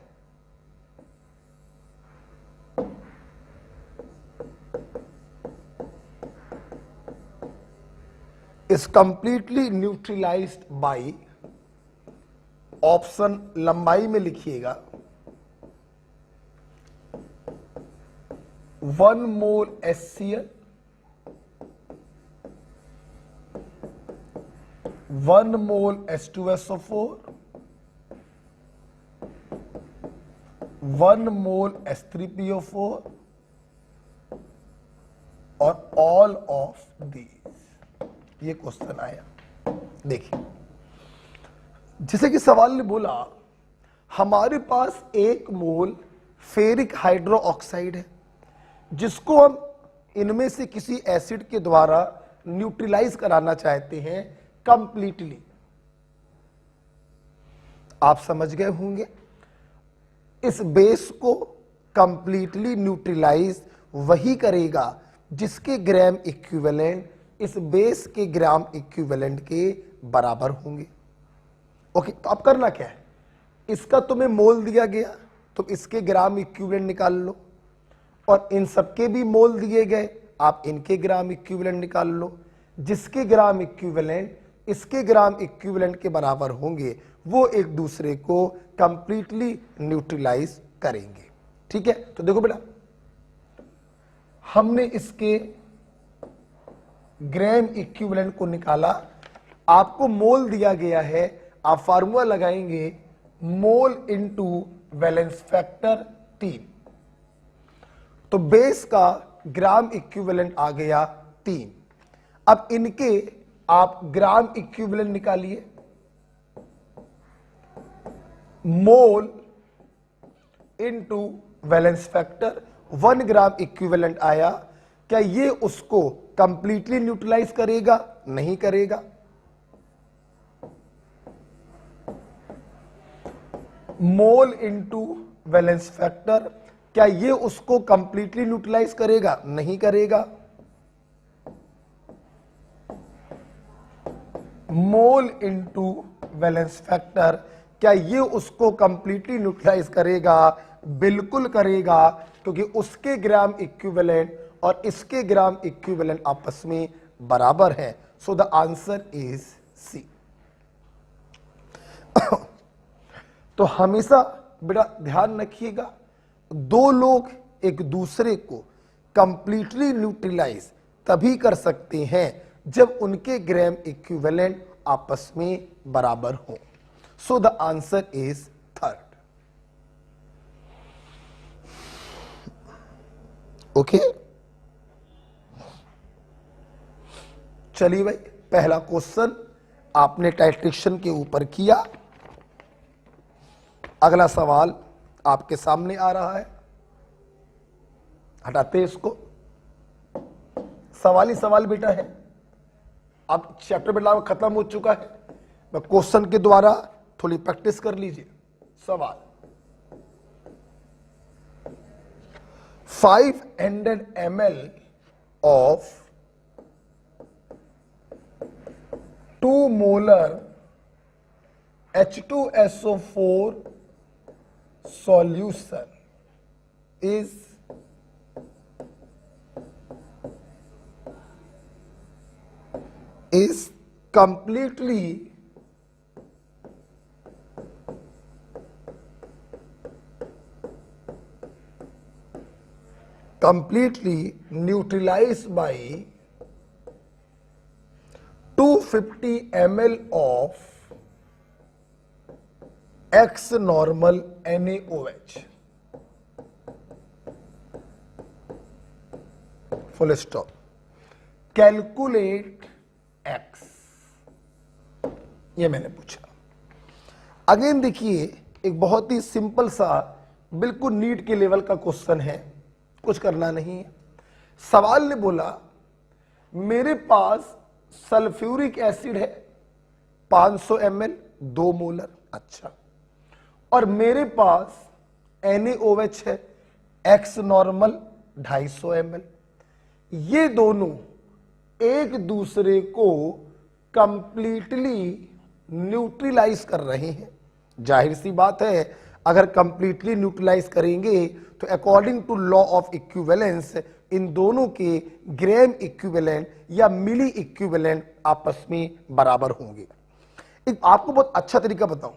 is completely neutralized by, option लंबाई में लिखिएगा, 1 मोल HCl, 1 मोल H2SO4, 1 मोल H3PO4 और ऑल ऑफ दीज। ये क्वेश्चन आया। देखिए, जैसे कि सवाल ने बोला, हमारे पास 1 मोल फेरिक हाइड्रोक्साइड है, जिसको हम इनमें से किसी एसिड के द्वारा न्यूट्रलाइज कराना चाहते हैं कंप्लीटली। आप समझ गए होंगे, इस बेस को कंप्लीटली न्यूट्रलाइज वही करेगा जिसके ग्राम इक्विवेलेंट इस बेस के ग्राम इक्विवेलेंट के बराबर होंगे। ओके, तो अब करना क्या है, इसका तुम्हें मोल दिया गया, तुम इसके ग्राम इक्विवेलेंट निकाल लो, और इन सबके भी मोल दिए गए, आप इनके ग्राम इक्विवेलेंट निकाल लो। जिसके ग्राम इक्विवेलेंट इसके ग्राम इक्विवेलेंट के बराबर होंगे, वो एक दूसरे को कंप्लीटली न्यूट्रलाइज करेंगे। ठीक है, तो देखो बेटा, हमने इसके ग्राम इक्विवेलेंट को निकाला, आपको मोल दिया गया है, आप फार्मूला लगाएंगे मोल इंटू वैलेंस फैक्टर 3। तो बेस का ग्राम इक्विवेलेंट आ गया 3। अब इनके आप ग्राम इक्विवेलेंट निकालिए, mole into valence factor, 1 gram equivalent आया, क्या ये उसको कंप्लीटली न्यूट्रलाइज करेगा? नहीं करेगा। मोल इनटू वैलेंस फैक्टर, क्या ये उसको कंप्लीटली न्यूट्रलाइज करेगा? नहीं करेगा। मोल इनटू वैलेंस फैक्टर, क्या ये उसको कंप्लीटली न्यूट्रलाइज करेगा? बिल्कुल करेगा, क्योंकि उसके ग्राम इक्विवेलेंट और इसके ग्राम इक्विवेलेंट आपस में बराबर है। So the answer is C. तो हमेशा बेटा ध्यान रखिएगा, दो लोग एक दूसरे को कंप्लीटली न्यूट्रलाइज तभी कर सकते हैं जब उनके ग्राम इक्विवेलेंट आपस में बराबर हो। सो the answer is third. Okay, चलिए भाई, पहला क्वेश्चन आपने टाइट्रेशन के ऊपर किया। अगला सवाल आपके सामने आ रहा है, हटाते हैं इसको। सवाल ही सवाल बेटा है, अब चैप्टर बेटा खत्म हो चुका है, मैं क्वेश्चन के द्वारा थोड़ी प्रैक्टिस कर लीजिए। सवाल, 500 ml of 2 molar H2SO4 solution is completely neutralized by 250 ml of X normal NaOH, full stop. Calculate X, ये मैंने पूछा। अगेन देखिए, एक बहुत ही सिंपल सा, बिल्कुल नीट के लेवल का क्वेश्चन है, कुछ करना नहीं है। सवाल ने बोला मेरे पास सल्फ्यूरिक एसिड है 500 ml 2 मोलर, अच्छा, और मेरे पास NaOH है X नॉर्मल 250 ml। ये दोनों एक दूसरे को कंप्लीटली न्यूट्रलाइज कर रहे हैं। जाहिर सी बात है, अगर कंप्लीटली न्यूट्रलाइज करेंगे तो according to law of equivalence इन दोनों के ग्राम इक्विवेलेंट या मिली इक्विवेलेंट आपस में बराबर होंगे। एक आपको बहुत अच्छा तरीका बताऊं,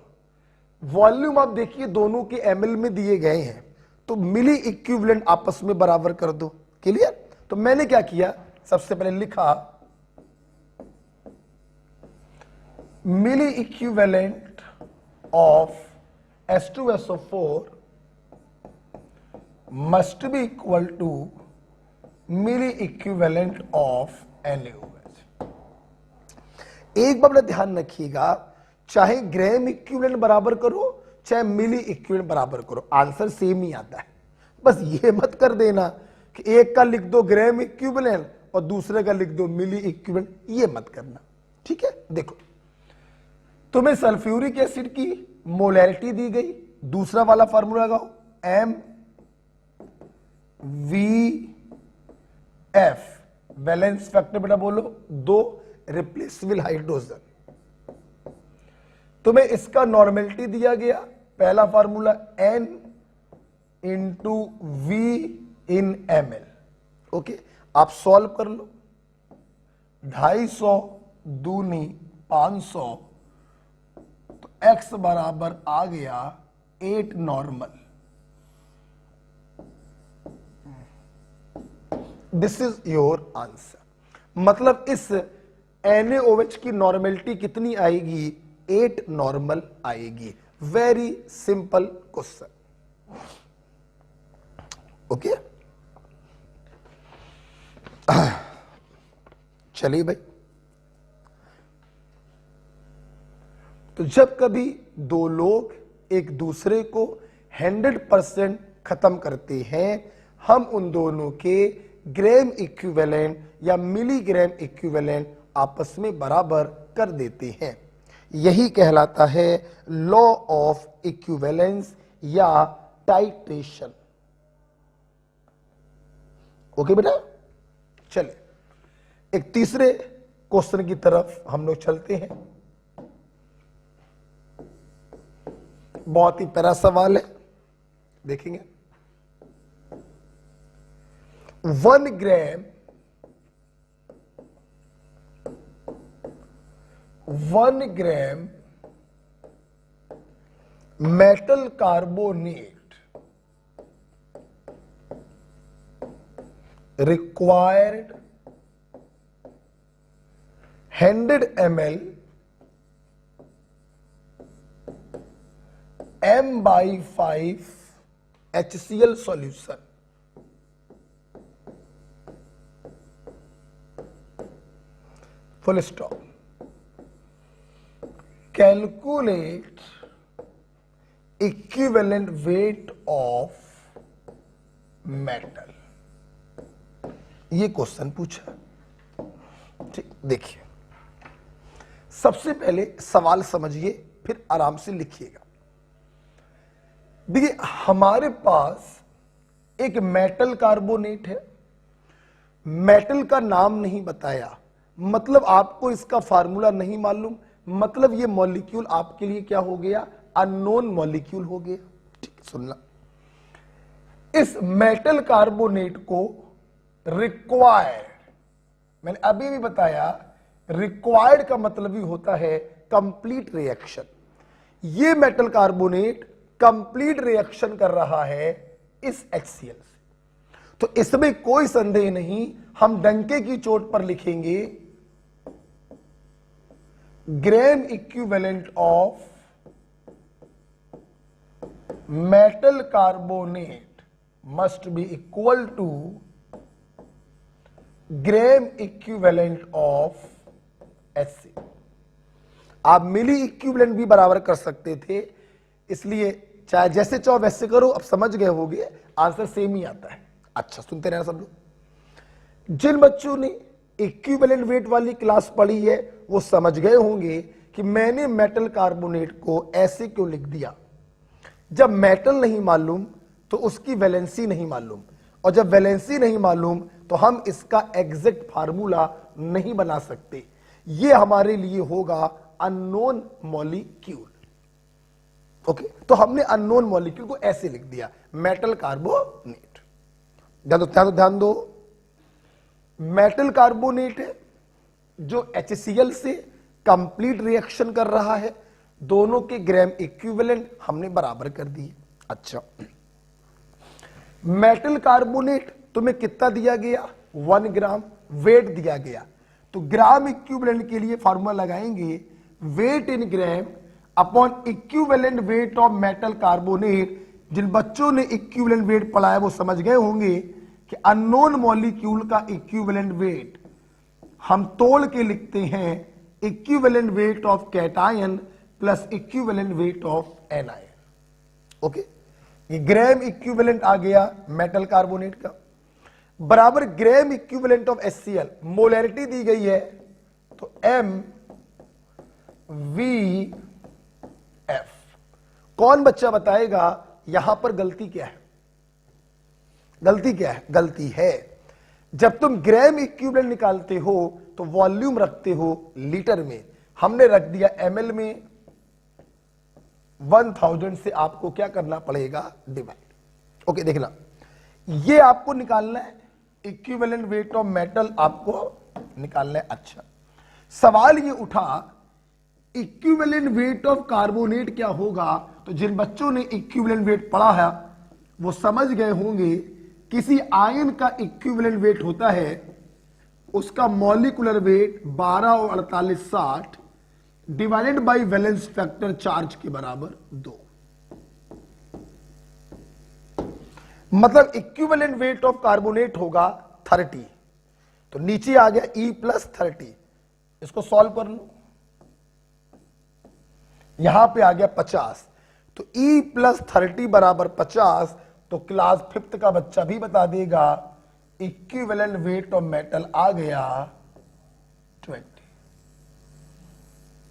वॉल्यूम आप देखिए दोनों के ml में दिए गए हैं, तो मिली इक्विवेलेंट आपस में बराबर कर दो। क्लियर? तो मैंने क्या किया, सबसे पहले लिखा मिली equivalent of H2SO4 must be equal to milli equivalent of NaOH। एक बार ध्यान रखिएगा, चाहे ग्राम इक्विवेलेंट बराबर करो चाहे मिली इक्विवेलेंट बराबर करो, आंसर सेम ही आता है। बस ये मत कर देना कि एक का लिख दो ग्राम इक्विवेलेंट और दूसरे का लिख दो मिली इक्विवेलेंट, ये मत करना। ठीक है, देखो तुम्हें सल्फ्यूरिक एसिड की मोलैरिटी दी गई, दूसरा वाला फार्मूला लगाओ MVF, बैलेंस फैक्टर बेटा बोलो 2, रिप्लेसेबल हाइड्रोजन। तुम्हें इसका नॉर्मेलिटी दिया गया, पहला formula N into V in ml। Okay, आप सॉल्व कर लो, 250 दूनी 500, तो X बराबर आ गया 8 normal. This is your answer. मतलब इस NaOH की नॉर्मेलिटी कितनी आएगी, 8 नॉर्मल आएगी। Very simple question. ओके, चलिए भाई, तो जब कभी दो लोग एक दूसरे को 100% खत्म करते हैं, हम उन दोनों के ग्राम इक्विवेलेंट या मिलीग्राम इक्विवेलेंट आपस में बराबर कर देते हैं। यही कहलाता है लॉ ऑफ इक्विवेलेंस या टाइट्रेशन। ओके बेटा, चले एक तीसरे क्वेश्चन की तरफ हम लोग चलते हैं। बहुत ही प्यारा सवाल है, देखेंगे। 1 ग्राम 1 ग्राम metal carbonate required 100 ml M/5 HCl solution. Full stop. Calculate equivalent weight of metal. ये क्वेश्चन पूछा। ठीक, देखिए सबसे पहले सवाल समझिए, फिर आराम से लिखिएगा। देखिए हमारे पास एक मेटल कार्बोनेट है, मेटल का नाम नहीं बताया, मतलब आपको इसका फार्मूला नहीं मालूम, मतलब ये मॉलिक्यूल आपके लिए क्या हो गया, अननोन मॉलिक्यूल हो गया। ठीक, सुनना, इस मेटल कार्बोनेट को रिक्वायर्ड, मैंने अभी भी बताया रिक्वायर्ड का मतलब ही होता है कंप्लीट रिएक्शन। ये मेटल कार्बोनेट कंप्लीट रिएक्शन कर रहा है इस HCl से, तो इसमें कोई संदेह नहीं, हम डंके की चोट पर लिखेंगे gram equivalent of metal carbonate must be equal to gram equivalent of HCl। आप मिली इक्विवेलेंट भी बराबर कर सकते थे, इसलिए चाहे जैसे चाहो वैसे करो, अब समझ गए होगे आंसर सेम ही आता है। अच्छा सुनते रहना सब लोग। जिन बच्चों ने इक्विवेलेंट वेट वाली क्लास पढ़ी है वो समझ गए होंगे कि मैंने मेटल कार्बोनेट को ऐसे क्यों लिख दिया। जब मेटल नहीं मालूम तो उसकी वैलेंसी नहीं मालूम, और जब वैलेंसी नहीं मालूम तो हम इसका एग्जैक्ट फार्मूला नहीं बना सकते। ये हमारे लिए होगा अननोन मॉलिक्यूल। ओके, तो हमने अननोन मॉलिक्यूल को ऐसे लिख दिया मेटल कार्बोनेट। ध्यान दो, मेटल कार्बोनेट है जो HCl से कंप्लीट रिएक्शन कर रहा है, दोनों के ग्राम इक्विवेलेंट हमने बराबर कर दिए। अच्छा, मेटल कार्बोनेट तुम्हें कितना दिया गया, 1 ग्राम वेट दिया गया, तो ग्राम इक्विवेलेंट के लिए फार्मूला लगाएंगे weight in gram upon equivalent weight of metal carbonate. जिन बच्चों ने इक्विवेलेंट वेट पढ़ा है वो समझ गए होंगे कि अननोन मॉलिक्यूल का इक्विवेलेंट वेट हम तोड़ के लिखते हैं equivalent weight of cation plus equivalent weight of anion. Okay, ये ग्राम इक्विवेलेंट आ गया मेटल कार्बोनेट का, बराबर gram equivalent of HCl। Molarity दी गई है तो MVF। कौन बच्चा बताएगा यहां पर गलती क्या है? गलती क्या है? गलती है जब तुम ग्राम इक्विवेलेंट निकालते हो तो वॉल्यूम रखते हो लीटर में, हमने रख दिया ml में। 1000 से आपको क्या करना पड़ेगा, डिवाइड। ओके, देखना ये आपको निकालना है इक्विवेलेंट वेट ऑफ मेटल, आपको निकालना है। अच्छा, सवाल ये उठा इक्विवेलेंट वेट ऑफ कार्बोनेट क्या होगा, तो जिन बच्चों ने इक्विवेलेंट वेट पढ़ा है वो समझ गए होंगे किसी आयन का इक्विवेलेंट वेट होता है उसका मॉलिक्यूलर वेट 12 और 48 60 divided by valence factor charge के बराबर 2। मतलब इक्विवेलेंट वेट ऑफ कार्बोनेट होगा 30, तो नीचे आ गया E + 30। इसको सॉल्व कर लो, यहां पे आ गया 50, तो E प्लस 30 बराबर 50, तो क्लास 5th का बच्चा भी बता देगा इक्विवेलेंट वेट ऑफ मेटल आ गया 20।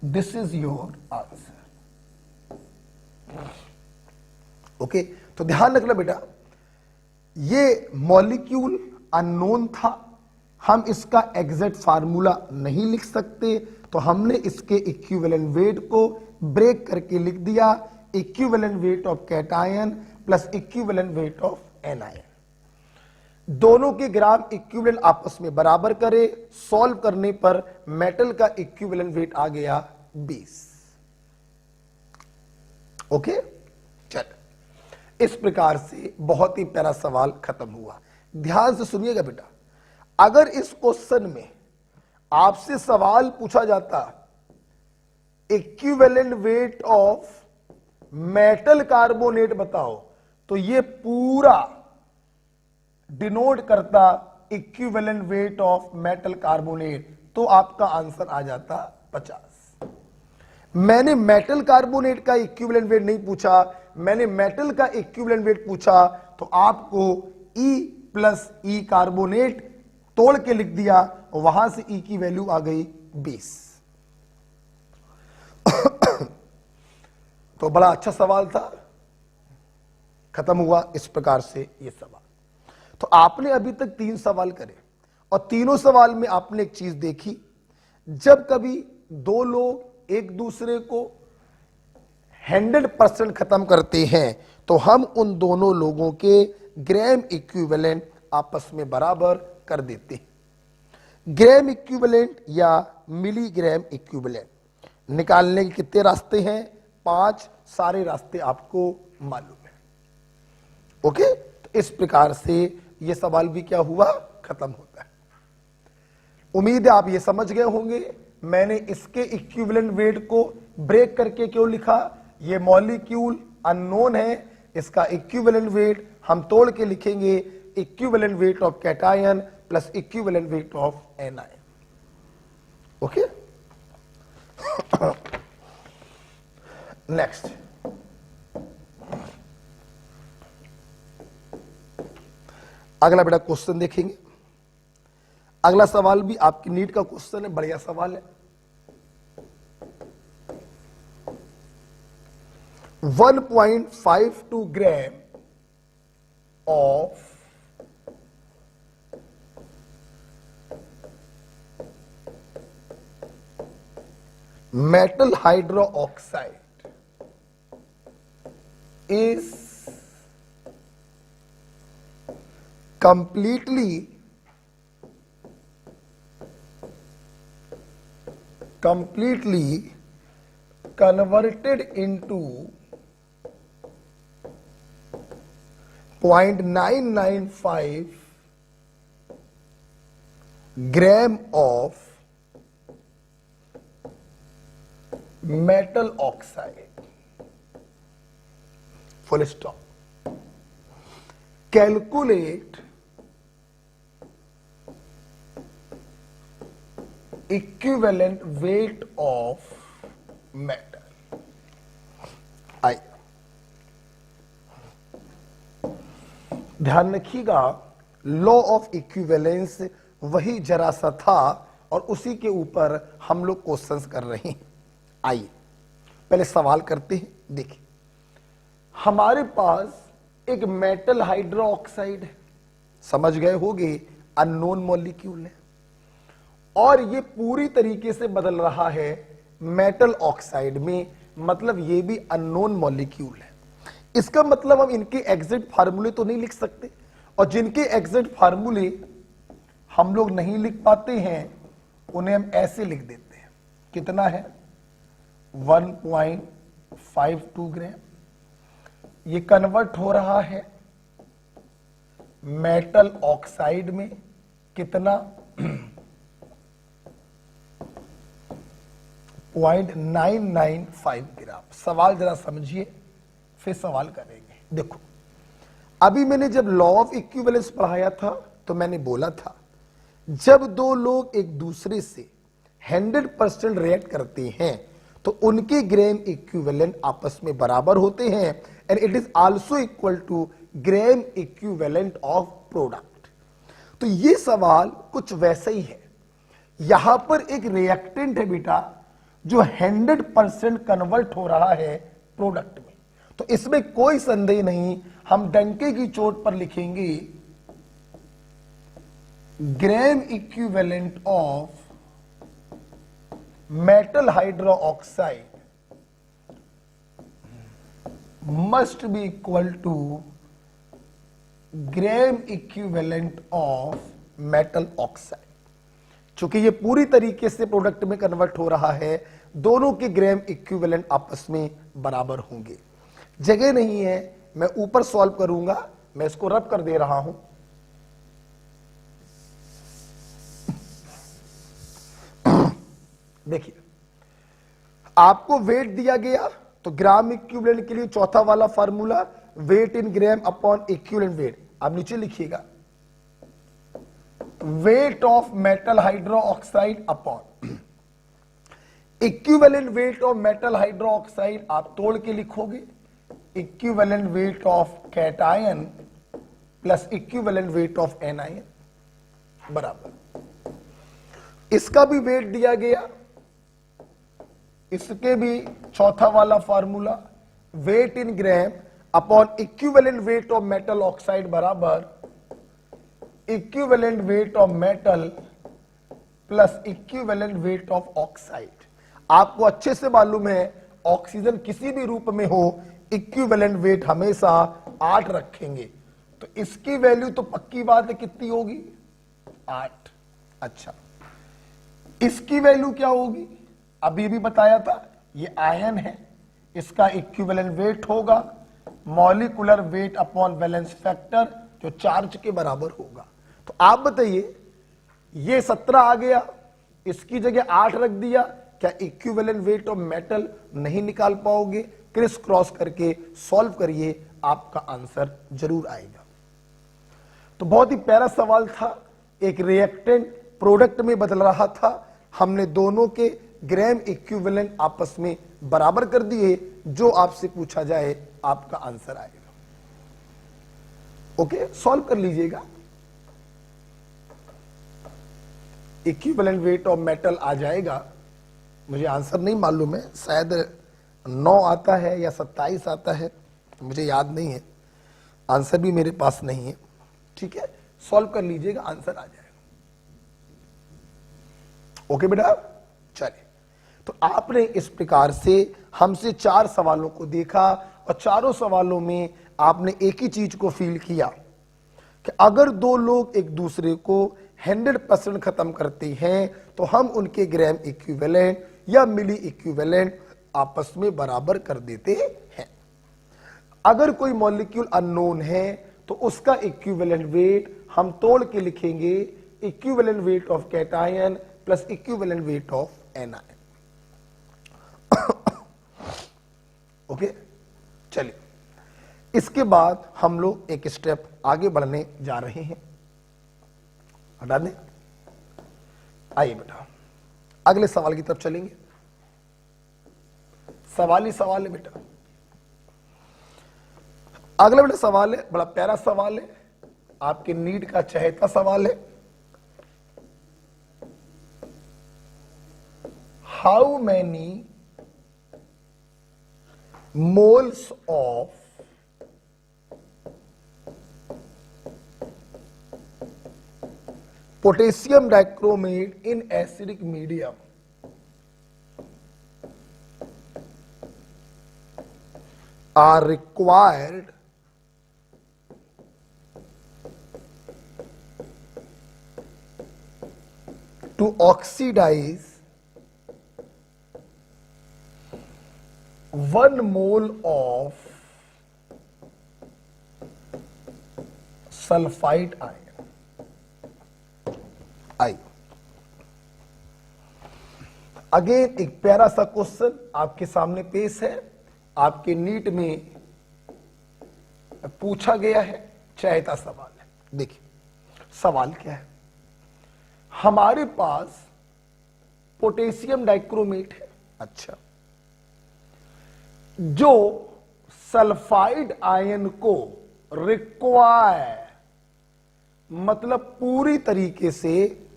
This is your answer. Okay, तो ध्यान रखना बेटा, ये मॉलिक्यूल अननोन था, हम इसका एग्जैक्ट फार्मूला नहीं लिख सकते, तो हमने इसके इक्विवेलेंट वेट को ब्रेक करके लिख दिया, equivalent weight of cation plus equivalent weight of anion. दोनों के ग्राम इक्विवेलेंट आपस में बराबर करे, सॉल्व करने पर मेटल का इक्विवेलेंट वेट आ गया 20। ओके, चल, इस प्रकार से बहुत ही प्यारा सवाल खत्म हुआ। ध्यान से सुनिएगा बेटा, अगर इस क्वेश्चन में आपसे सवाल पूछा जाता equivalent weight of metal carbonate बताओ, तो ये पूरा डिनोट करता equivalent weight of metal carbonate, तो आपका आंसर आ जाता 50। मैंने मेटल कार्बोनेट का इक्विवेलेंट वेट नहीं पूछा, मैंने मेटल का इक्विवेलेंट वेट पूछा, तो आपको E प्लस E कार्बोनेट तोड़ के लिख दिया, वहां से E की वैल्यू आ गई 20। तो बड़ा अच्छा सवाल था, खत्म हुआ इस प्रकार से ये सवाल। तो आपने अभी तक 3 सवाल करे, और तीनों सवाल में आपने एक चीज देखी, जब कभी दो लोग एक दूसरे को 100% खत्म करते हैं, तो हम उन दोनों लोगों के ग्राम इक्विवेलेंट आपस में बराबर कर देते हैं। ग्राम इक्विवेलेंट या मिलीग्राम इक्विवेलेंट निकालने के कितने रास्ते हैं? 5, सारे रास्ते आपको मालूम है। ओके, तो इस प्रकार से यह सवाल भी क्या हुआ, खत्म होता है। उम्मीद है आप ये समझ गए होंगे मैंने इसके इक्विवेलेंट वेट को ब्रेक करके क्यों लिखा। ये मॉलिक्यूल अननोन है, इसका इक्विवेलेंट वेट हम तोड़ के लिखेंगे, equivalent weight of cation plus equivalent weight of anion. Okay, next, अगला बेटा क्वेश्चन देखेंगे। अगला सवाल भी आपकी नीट का क्वेश्चन है, बढ़िया सवाल है। 1.52 gram of metal hydroxide is completely converted into 0.995 gram of metal oxide, full stop. Calculate equivalent weight of metal. आइए ध्यान रखिएगा, लॉ ऑफ इक्विवेलेंस वही जरा सा था और उसी के ऊपर हम लोग क्वेश्चंस कर रहे हैं। आइए पहले सवाल करते हैं। देखिए, हमारे पास एक मेटल हाइड्रोक्साइड है, समझ गए होंगे, अननोन मॉलिक्यूल है, और ये पूरी तरीके से बदल रहा है मेटल ऑक्साइड में, मतलब ये भी अननोन मॉलिक्यूल है। इसका मतलब हम इनके एग्जैक्ट फार्मूले तो नहीं लिख सकते, और जिनके एग्जैक्ट फार्मूले हम लोग नहीं लिख पाते हैं उन्हें हम ऐसे लिख देते हैं। कितना है? 1.52 ग्राम। ये कन्वर्ट हो रहा है मेटल ऑक्साइड में, कितना? 0.995 ग्राम। सवाल जरा समझिए, फिर सवाल करेंगे। देखो, अभी मैंने जब लॉ ऑफ इक्विवेलेंस पढ़ाया था तो मैंने बोला था जब दो लोग एक दूसरे से 100% रिएक्ट करते हैं तो उनके ग्राम इक्विवेलेंट आपस में बराबर होते हैं and it is also equal to gram equivalent of product. तो ये सवाल कुछ वैसे ही है। यहां पर एक रिएक्टेंट है बेटा जो 100% कन्वर्ट हो रहा है प्रोडक्ट में, तो इसमें कोई संदेह नहीं, हम डंके की चोट पर लिखेंगे gram equivalent of metal hydroxide must be equal to gram equivalent of metal oxide. चूंकि ये पूरी तरीके से प्रोडक्ट में कन्वर्ट हो रहा है, दोनों के ग्राम इक्विवेलेंट आपस में बराबर होंगे। जगह नहीं है, मैं ऊपर सॉल्व करूंगा, मैं इसको रब कर दे रहा हूं। देखिए, आपको वेट दिया गया तो ग्राम इक्विवेलेंट के लिए चौथा वाला formula weight in gram upon equivalent wait, आप नीचे लिखिएगा wait of metal hydroxide upon equivalent weight of metal hydroxide, आप तोड़ के लिखोगे equivalent weight of cation plus equivalent weight of anion बराबर। इसका भी वेट दिया गया, इसके भी चौथा वाला formula weight in gram upon equivalent weight of metal oxide बराबर equivalent weight of metal plus equivalent weight of oxide. आपको अच्छे से मालूम है ऑक्सीजन किसी भी रूप में हो इक्विवेलेंट वेट हमेशा 8 रखेंगे, तो इसकी वैल्यू तो पक्की बात है कितनी होगी 8। अच्छा, इसकी वैल्यू क्या होगी, अभी भी बताया था, ये आयन है, इसका इक्विवेलेंट वेट होगा molecular weight upon valence factor जो चार्ज के बराबर होगा। तो आप बताइए, ये 17 आ गया, इसकी जगह 8 रख दिया, क्या इक्विवेलेंट वेट ऑफ मेटल नहीं निकाल पाओगे? क्रिस क्रॉस करके सॉल्व करिए, आपका आंसर जरूर आएगा। तो बहुत ही प्यारा सवाल था, एक रिएक्टेंट प्रोडक्ट में बदल रहा था, हमने दोनों के ग्राम इक्विवेलेंट आपस में बराबर कर दिए, जो आपसे पूछा जाए आपका आंसर आएगा। ओके, सॉल्व कर लीजिएगा। इक्विवेलेंट वेट ऑफ मेटल आ जाएगा, मुझे आंसर नहीं मालूम है, शायद 9 आता है या 27 आता है, मुझे याद नहीं है, आंसर भी मेरे पास नहीं है। ठीक है, सॉल्व कर लीजिएगा, आंसर आ जाएगा। ओके बेटा, चलिए, तो आपने इस प्रकार से हमसे 4 सवालों को देखा और चारों सवालों में आपने एक ही चीज को फील किया कि अगर 2 लोग एक दूसरे को 100% खत्म करते हैं तो हम उनके ग्राम इक्विवेलेंट या मिली इक्विवेलेंट आपस में बराबर कर देते हैं। अगर कोई मॉलिक्यूल अननोन है तो उसका इक्विवेलेंट वेट हम तोड़ के लिखेंगे equivalent weight of cation plus equivalent weight of anion. Okay, चलिए, इसके बाद हम लोग एक स्टेप आगे बढ़ने जा रहे हैं। हटा दें, आइए बेटा अगले सवाल की तरफ चलेंगे। सवाल ही सवाल है बेटा। अगला बेटा सवाल है, बड़ा प्यारा सवाल है, आपके नीट का चहेता सवाल है। How many moles of potassium dichromate in acidic medium are required to oxidize 1 mole of sulphide ion. आइए, अगेन एक प्यारा सा क्वेश्चन आपके सामने पेश है, आपके नीट में पूछा गया है, चहेता सवाल है। देखिए सवाल क्या है, हमारे पास पोटेशियम डाइक्रोमेट है। अच्छा, जो सल्फाइड आयन को रिक्वायर मतलब पूरी तरीके से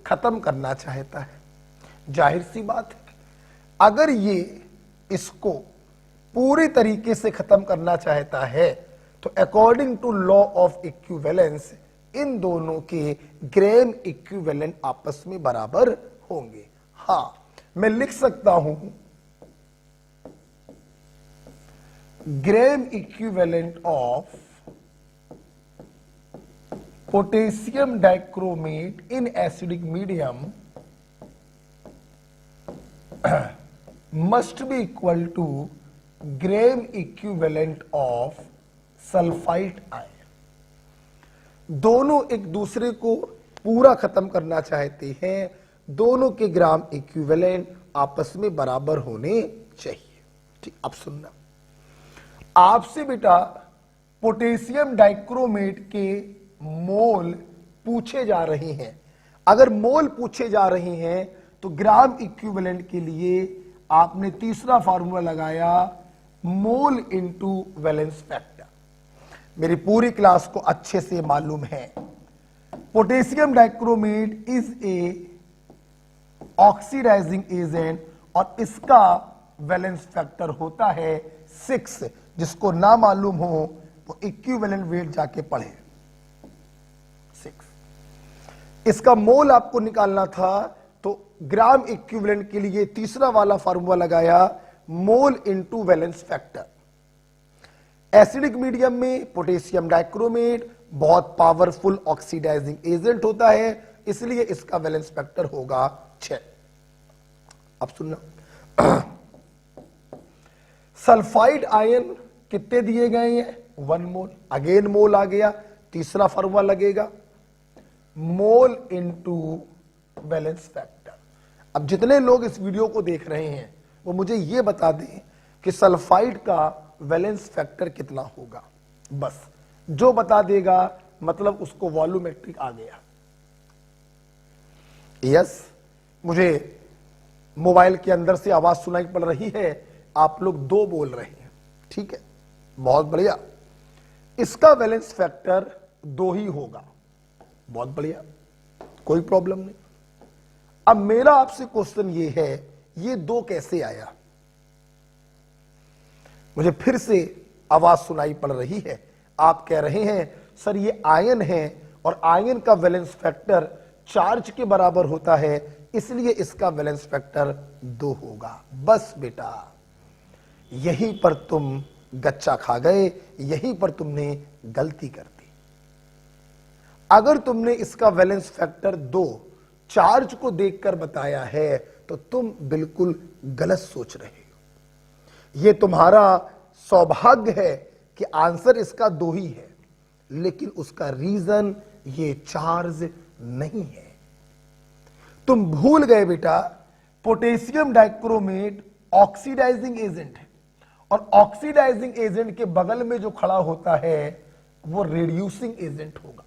खत्म करना चाहता है। जाहिर सी बात है, अगर ये इसको पूरी तरीके से खत्म करना चाहता है तो according to law of equivalence इन दोनों के ग्रेम इक्विवेलेंट आपस में बराबर होंगे। हां, मैं लिख सकता हूं Graeme equivalent of potassium dichromate in acidic medium must be equal to Graeme equivalent of sulphide ion. दोनों एक दूसरे को पूरा खत्म करना चाहते हैं, दोनों के ग्राम इक्विवेलेंट आपस में बराबर होने चाहिए। ठीक, अब सुनना, आपसे बेटा पोटेशियम डाइक्रोमेट के मोल पूछे जा रहे हैं। अगर मोल पूछे जा रहे हैं तो ग्राम इक्विवेलेंट के लिए आपने तीसरा फार्मूला लगाया, मोल इनटू वैलेंस फैक्टर। मेरी पूरी क्लास को अच्छे से मालूम है potassium dichromate is a oxidizing agent और इसका वैलेंस फैक्टर होता है 6। जिसको ना मालूम हो वो इक्विवेलेंट वेट जाके पढ़े। 6 इसका मोल आपको निकालना था तो ग्राम इक्विवेलेंट के लिए तीसरा वाला फार्मूला लगाया, mole into valence factor. Acidic medium में पोटेशियम डाइक्रोमेट बहुत पावरफुल ऑक्सीडाइजिंग एजेंट होता है, इसलिए इसका वैलेंस फैक्टर होगा 6। अब सुनना, सल्फाइड आयन कितने दिए गए हैं? 1 मोल। अगेन मोल आ गया, तीसरा फार्मूला लगेगा, मोल इनटू वैलेंस फैक्टर। अब जितने लोग इस वीडियो को देख रहे हैं वो मुझे ये बता दें कि सल्फाइड का वैलेंस फैक्टर कितना होगा। बस जो बता देगा मतलब उसको वॉल्यूमेट्रिक आ गया। यस, मुझे मोबाइल के अंदर से आवाज सुनाई पड़ रही है, आप लोग 2 बोल रहे हैं। ठीक है, बहुत बढ़िया। इसका वैलेंस फैक्टर 2 ही होगा। बहुत बढ़िया, कोई प्रॉब्लम नहीं। अब मेरा आपसे क्वेश्चन ये है, ये 2 कैसे आया? मुझे फिर से आवाज सुनाई पड़ रही है, आप कह रहे हैं सर ये आयन है और आयन का वैलेंस फैक्टर चार्ज के बराबर होता है, इसलिए इसका वैलेंस फैक्टर 2 होगा। बस बेटा, यहीं पर तुम गच्चा खा गए, यहीं पर तुमने गलती कर दी। अगर तुमने इसका वैलेंस फैक्टर 2 चार्ज को देखकर बताया है तो तुम बिल्कुल गलत सोच रहे हो। यह तुम्हारा सौभाग्य है कि आंसर इसका 2 ही है, लेकिन उसका रीजन ये चार्ज नहीं है। तुम भूल गए बेटा, पोटेशियम डाइक्रोमेट ऑक्सीडाइजिंग एजेंट है और ऑक्सीडाइजिंग एजेंट के बगल में जो खड़ा होता है वो रिड्यूसिंग एजेंट होगा।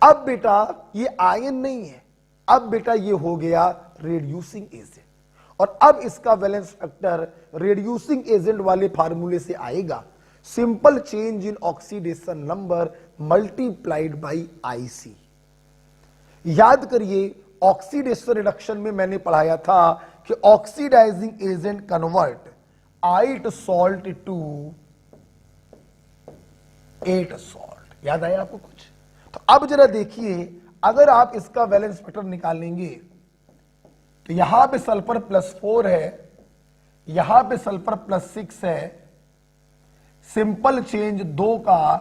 अब बेटा ये आयन नहीं है, अब बेटा ये हो गया रिड्यूसिंग एजेंट और अब इसका वैलेंस फैक्टर रिड्यूसिंग एजेंट वाले फार्मूले से आएगा, simple change in oxidation number multiplied by IC. याद करिए, ऑक्सीडेशन रिडक्शन में मैंने पढ़ाया था कि oxidizing agent convert 8 salt to 8 salt. याद आया आपको कुछ? तो अब जरा देखिए, अगर आप इसका वैलेंस फैक्टर निकालेंगे तो यहां पे सल्फर +4 है, यहां पे सल्फर +6 है, सिंपल चेंज 2 का,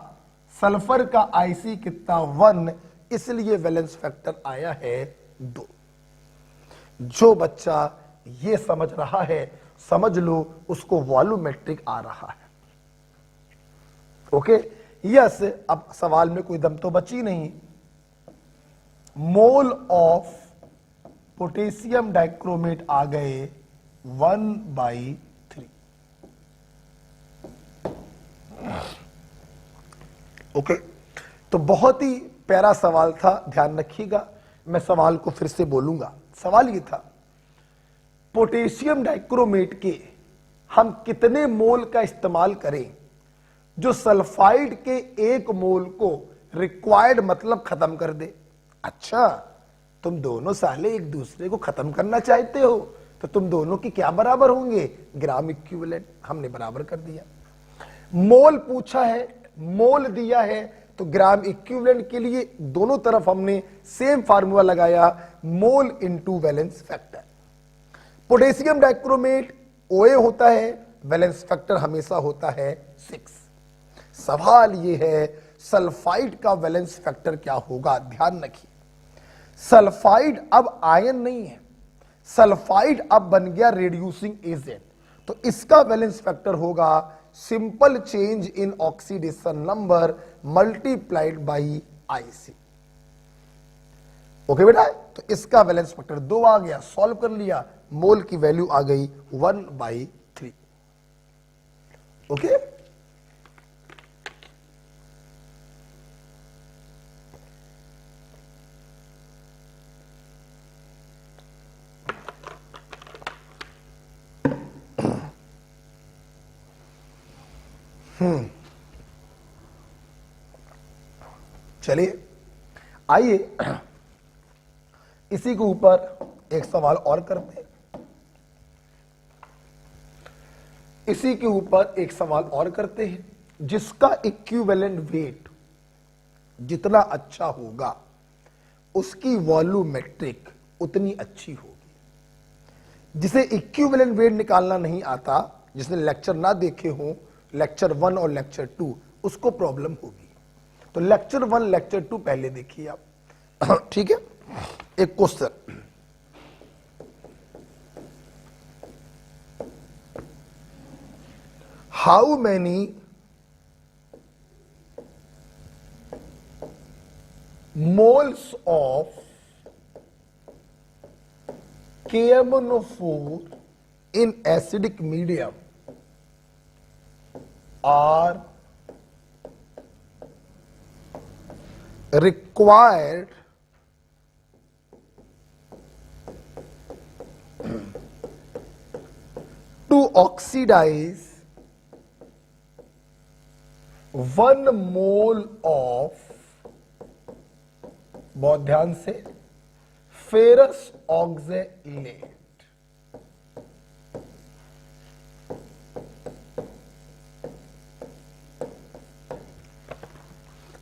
सल्फर का आईसी कितना 1, इसलिए वैलेंस फैक्टर आया है 2। जो बच्चा ये समझ रहा है समझ लो उसको वॉल्यूमेट्रिक आ रहा है। Okay, yes. अब सवाल में कोई दम तो बची नहीं। मोल ऑफ पोटेशियम डाइक्रोमेट आ गए 1/3। ओके, तो बहुत ही प्यारा सवाल था, ध्यान रखिएगा। मैं सवाल को फिर से बोलूंगा। सवाल ये था, पोटेशियम डाइक्रोमेट के हम कितने मोल का इस्तेमाल करें जो सल्फाइड के 1 मोल को रिक्वायर्ड मतलब खत्म कर दे। अच्छा, तुम दोनों साले एक दूसरे को खत्म करना चाहते हो, तो तुम दोनों की क्या बराबर होंगे? Gram equivalent. हमने बराबर कर दिया। मोल पूछा है, मोल दिया है, तो ग्राम इक्विवेलेंट के लिए दोनों तरफ हमने सेम फार्मूला लगाया, mole into valence factor. Potassium dichromate OA होता है, वैलेंस फैक्टर हमेशा होता है 6। सवाल यह है सल्फाइड का वैलेंस फैक्टर क्या होगा? ध्यान रखिए, सल्फाइड अब आयन नहीं है, सल्फाइड अब बन गया रेड्यूसिंग एजेंट, तो इसका वैलेंस फैक्टर होगा simple change in oxidation number multiplied by IC। Okay बेटा, तो इसका वैलेंस फैक्टर 2 आ गया, सॉल्व कर लिया, मोल की वैल्यू आ गई 1/3। ओके, चलिए आइए इसी के ऊपर एक सवाल और करते हैं। इसी के ऊपर एक सवाल और करते हैं, जिसका इक्विवेलेंट वेट जितना अच्छा होगा उसकी वॉल्यूमेट्रिक उतनी अच्छी होगी। जिसे इक्विवेलेंट वेट निकालना नहीं आता, जिसने लेक्चर ना देखे हो, लेक्चर 1 और लेक्चर 2, उसको प्रॉब्लम होगी। तो लेक्चर 1 लेक्चर 2 पहले देखिए आप। ठीक है, एक question, how many moles of KMnO4 in acidic medium are required to oxidize 1 mole of, बहुत ध्यान से, फेरस ऑक्जेलेट।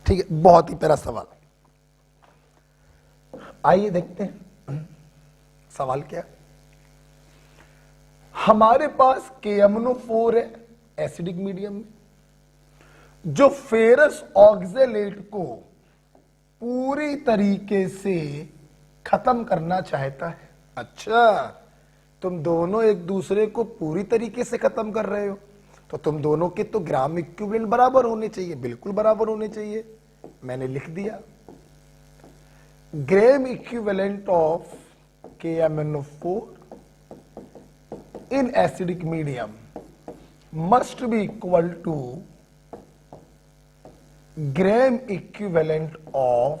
ठीक है, बहुत ही प्यारा सवाल। आइए देखते हैं सवाल क्या है। हमारे पास KMnO4 है एसिडिक मीडियम में, जो फेरस ऑक्जेलेट को पूरी तरीके से खत्म करना चाहता है। अच्छा, तुम दोनों एक दूसरे को पूरी तरीके से खत्म कर रहे हो, तो तुम दोनों के तो ग्राम इक्विवेलेंट बराबर होने चाहिए, बिल्कुल बराबर होने चाहिए। मैंने लिख दिया, ग्राम equivalent of KMnO4 in acidic medium must be equal to gram equivalent of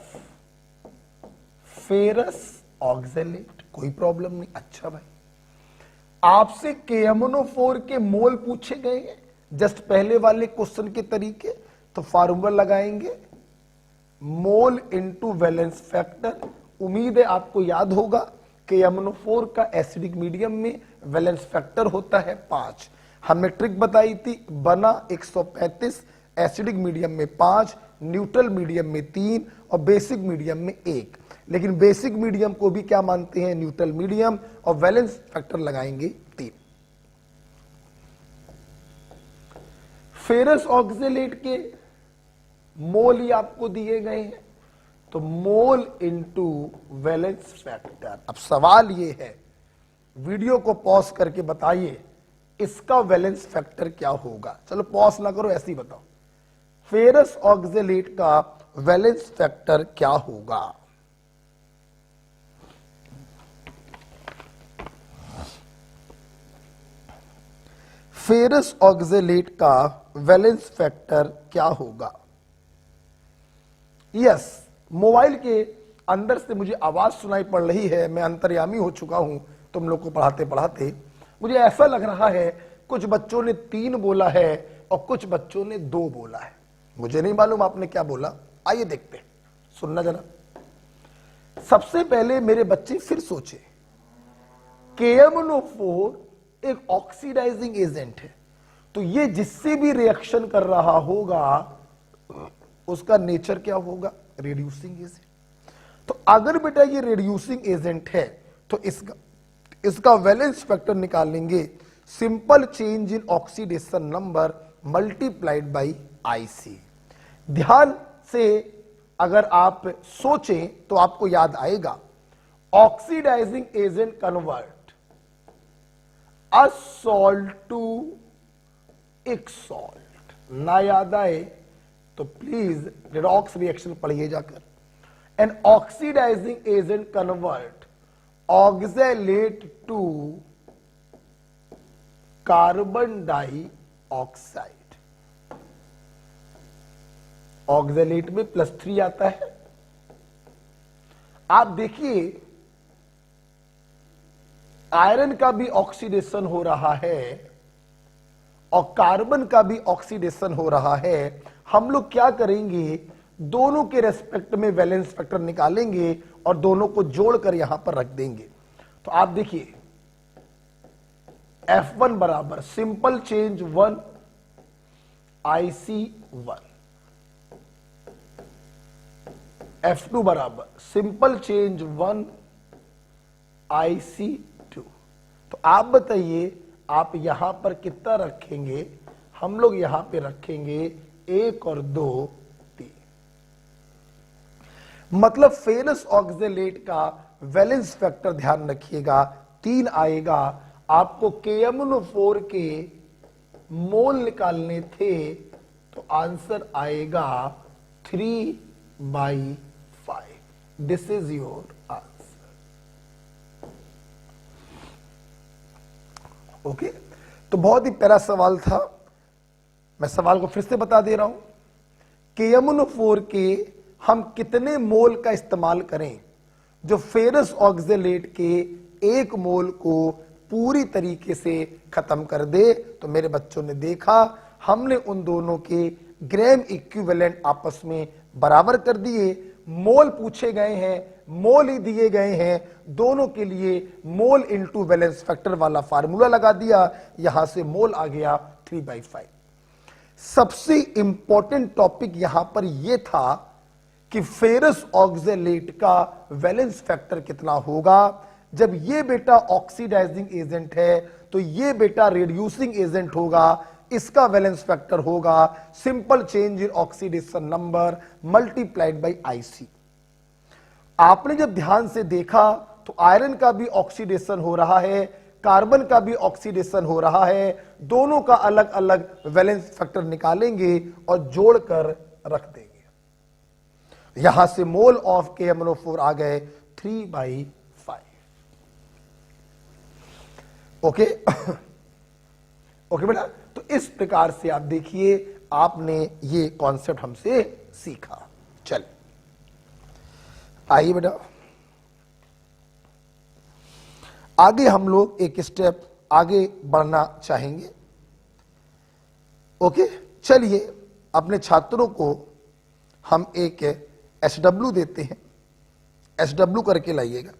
ferrous oxalate. कोई प्रॉब्लम नहीं। अच्छा भाई, आपसे KMnO4 के मोल पूछे गए हैं जस्ट पहले वाले क्वेश्चन के तरीके, तो फार्मूला लगाएंगे मोल इनटू वैलेंस फैक्टर। उम्मीद है आपको याद होगा KMnO4 का एसिडिक मीडियम में वैलेंस फैक्टर होता है 5। हमने ट्रिक बताई थी, बना 135, एसिडिक मीडियम में 5, न्यूट्रल मीडियम में 3 और बेसिक मीडियम में 1। लेकिन बेसिक मीडियम को भी क्या मानते हैं? न्यूट्रल मीडियम, और वैलेंस फैक्टर लगाएंगे 3। फेरस ऑक्जेलेट के मोल ही आपको दिए गए हैं, तो मोल इनटू वैलेंस फैक्टर। अब सवाल ये है, वीडियो को पॉज करके बताइए इसका वैलेंस फैक्टर क्या होगा। चलो पॉज ना करो, ऐसे ही बताओ, फेरस ऑक्जेलेट का वैलेंस फैक्टर क्या होगा? फेरस ऑक्जेलेट का वैलेंस फैक्टर क्या होगा? यस, मोबाइल के अंदर से मुझे आवाज सुनाई पड़ रही है, मैं अंतर्यामी हो चुका हूं तुम लोग को पढ़ाते पढ़ाते। मुझे ऐसा लग रहा है कुछ बच्चों ने 3 बोला है और कुछ बच्चों ने 2 बोला है। मुझे नहीं मालूम आपने क्या बोला, आइए देखते हैं, सुनना जरा। सबसे पहले मेरे बच्चे फिर सोचे, KMnO4 एक ऑक्सीडाइजिंग एजेंट है, तो ये जिससे भी रिएक्शन कर रहा होगा उसका नेचर क्या होगा, रिड्यूसिंग एजेंट। तो अगर बेटा ये रिड्यूसिंग एजेंट है तो इसका वैलेंस फैक्टर निकालेंगे, simple change in oxidation number multiplied by IC। ध्यान से अगर आप सोचें तो आपको याद आएगा, oxidizing agent convert a salt to एक सॉल्ट। ना याद आए तो प्लीज रेडॉक्स रिएक्शन पढ़िए जाकर। An oxidizing agent convert oxalate to carbon dioxide. Oxalate में +3 आता है। आप देखिए आयरन का भी ऑक्सीडेशन हो रहा है और कार्बन का भी ऑक्सीडेशन हो रहा है। हम लोग क्या करेंगे, दोनों के रेस्पेक्ट में वैलेंस फैक्टर निकालेंगे और दोनों को जोड़कर यहां पर रख देंगे। तो आप देखिए F1 बराबर सिंपल चेंज 1 IC1, F2 बराबर सिंपल चेंज 1 IC2। तो आप बताइए आप यहां पर कितना रखेंगे, हम लोग यहां पे रखेंगे 1 और 2 3। मतलब फेरस ऑक्सैलेट का वैलेंस फैक्टर ध्यान रखिएगा 3 आएगा। आपको KMnO4 के मोल निकालने थे तो आंसर आएगा 3/5। This is your answer. Okay, तो बहुत ही प्यारा सवाल था। मैं सवाल को फिर से बता दे रहा हूं, KMnO4 के हम कितने मोल का इस्तेमाल करें जो फेरस ऑक्सैलेट के 1 मोल को पूरी तरीके से खत्म कर दे। तो मेरे बच्चों ने देखा हमने उन दोनों के ग्राम इक्विवेलेंट आपस में बराबर कर दिए। मोल पूछे गए हैं, मोल ही दिए गए हैं, दोनों के लिए मोल इनटू वैलेंस फैक्टर वाला फार्मूला लगा दिया, यहां से मोल आ गया 3/5। सबसे इंपॉर्टेंट टॉपिक यहां पर यह था कि फेरस ऑक्सैलेट का वैलेंस फैक्टर कितना होगा। जब ये बेटा ऑक्सीडाइजिंग एजेंट है तो ये बेटा रिड्यूसिंग एजेंट होगा, इसका वैलेंस फैक्टर होगा simple change in oxidation number multiplied by IC। आपने जब ध्यान से देखा तो आयरन का भी ऑक्सीडेशन हो रहा है, कार्बन का भी ऑक्सीडेशन हो रहा है, दोनों का अलग अलग वैलेंस फैक्टर निकालेंगे और जोड़कर रख देंगे। यहां से मोल ऑफ KMnO4 आ गए 3/5। ओके ओके बेटा, तो इस प्रकार से आप देखिए आपने ये कॉन्सेप्ट हमसे सीखा। चल आइए बेटा आगे हम लोग एक स्टेप आगे बढ़ना चाहेंगे। ओके, चलिए अपने छात्रों को हम एक SW देते हैं, SW करके लाइएगा।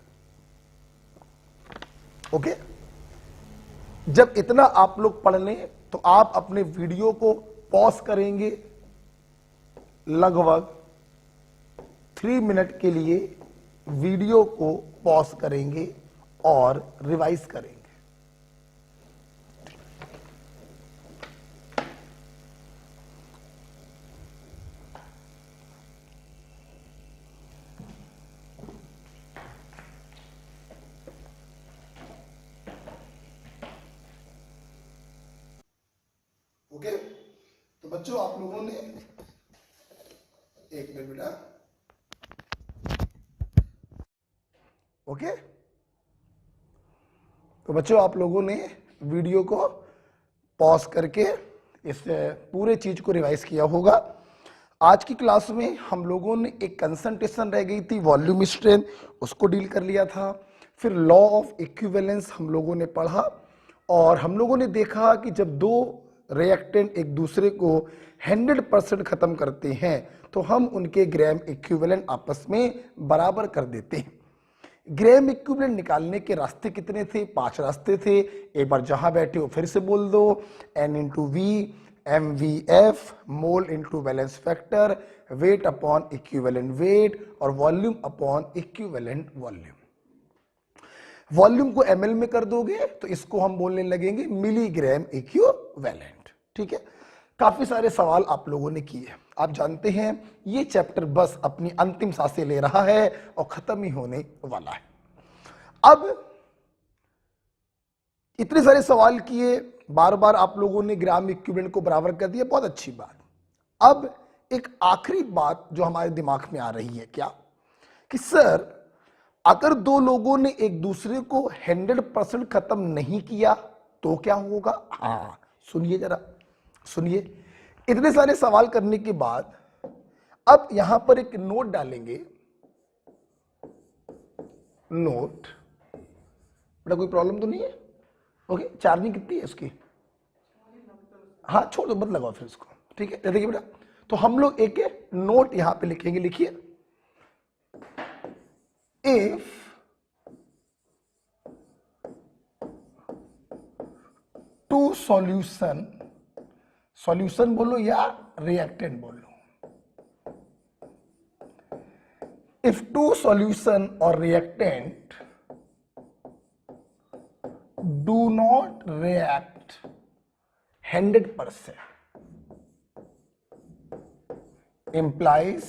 ओके, जब इतना आप लोग पढ़ लें तो आप अपने वीडियो को पॉज करेंगे, लगभग 3 मिनट के लिए वीडियो को पॉज करेंगे और रिवाइज करेंगे। ओके, तो बच्चों आप लोगों ने एक मिनट बेटा। ओके, तो बच्चों आप लोगों ने वीडियो को पॉज करके इस पूरे चीज को रिवाइज किया होगा। आज की क्लास में हम लोगों ने एक कंसंट्रेशन रह गई थी, वॉल्यूम स्ट्रेंथ, उसको डील कर लिया था। फिर लॉ ऑफ इक्विवेलेंस हम लोगों ने पढ़ा और हम लोगों ने देखा कि जब दो रिएक्टेंट एक दूसरे को 100% खत्म करते हैं तो हम उनके ग्राम इक्विवेलेंट आपस में बराबर कर देते हैं। ग्राम इक्विवेलेंट निकालने के रास्ते कितने थे? 5 रास्ते थे। एक बार जहां बैठे हो फिर से बोल दो, N into V, MVF, mole into valence factor, weight upon equivalent weight और volume upon equivalent volume. Volume को ml में कर दोगे तो इसको हम बोलने लगेंगे मिलीग्राम इक्विवेलेंट। ठीक है, काफी सारे सवाल आप लोगों ने किए। आप जानते हैं ये चैप्टर बस अपनी अंतिम सांसें ले रहा है और खत्म ही होने वाला है। अब इतने सारे सवाल किए, बार बार आप लोगों ने ग्राम इक्विवेलेंट को बराबर कर दिया, बहुत अच्छी बात। अब एक आखिरी बात जो हमारे दिमाग में आ रही है क्या, कि सर अगर दो लोगों ने एक दूसरे को 100% खत्म नहीं किया तो क्या होगा? हाँ सुनिए, जरा सुनिए। इतने सारे सवाल करने के बाद अब यहां पर एक नोट डालेंगे। नोट, बेटा कोई प्रॉब्लम तो नहीं है? ओके, चार्जिंग कितनी है इसकी? हाँ छोड़ दो, मत लगाओ फिर इसको। ठीक है, देखिए बेटा, तो हम लोग एक नोट यहां पे लिखेंगे। लिखिए, इफ टू सॉल्यूशन, सॉल्यूशन बोलो या रिएक्टेंट बोलो, इफ टू सॉल्यूशन और reactant do not react 100% implies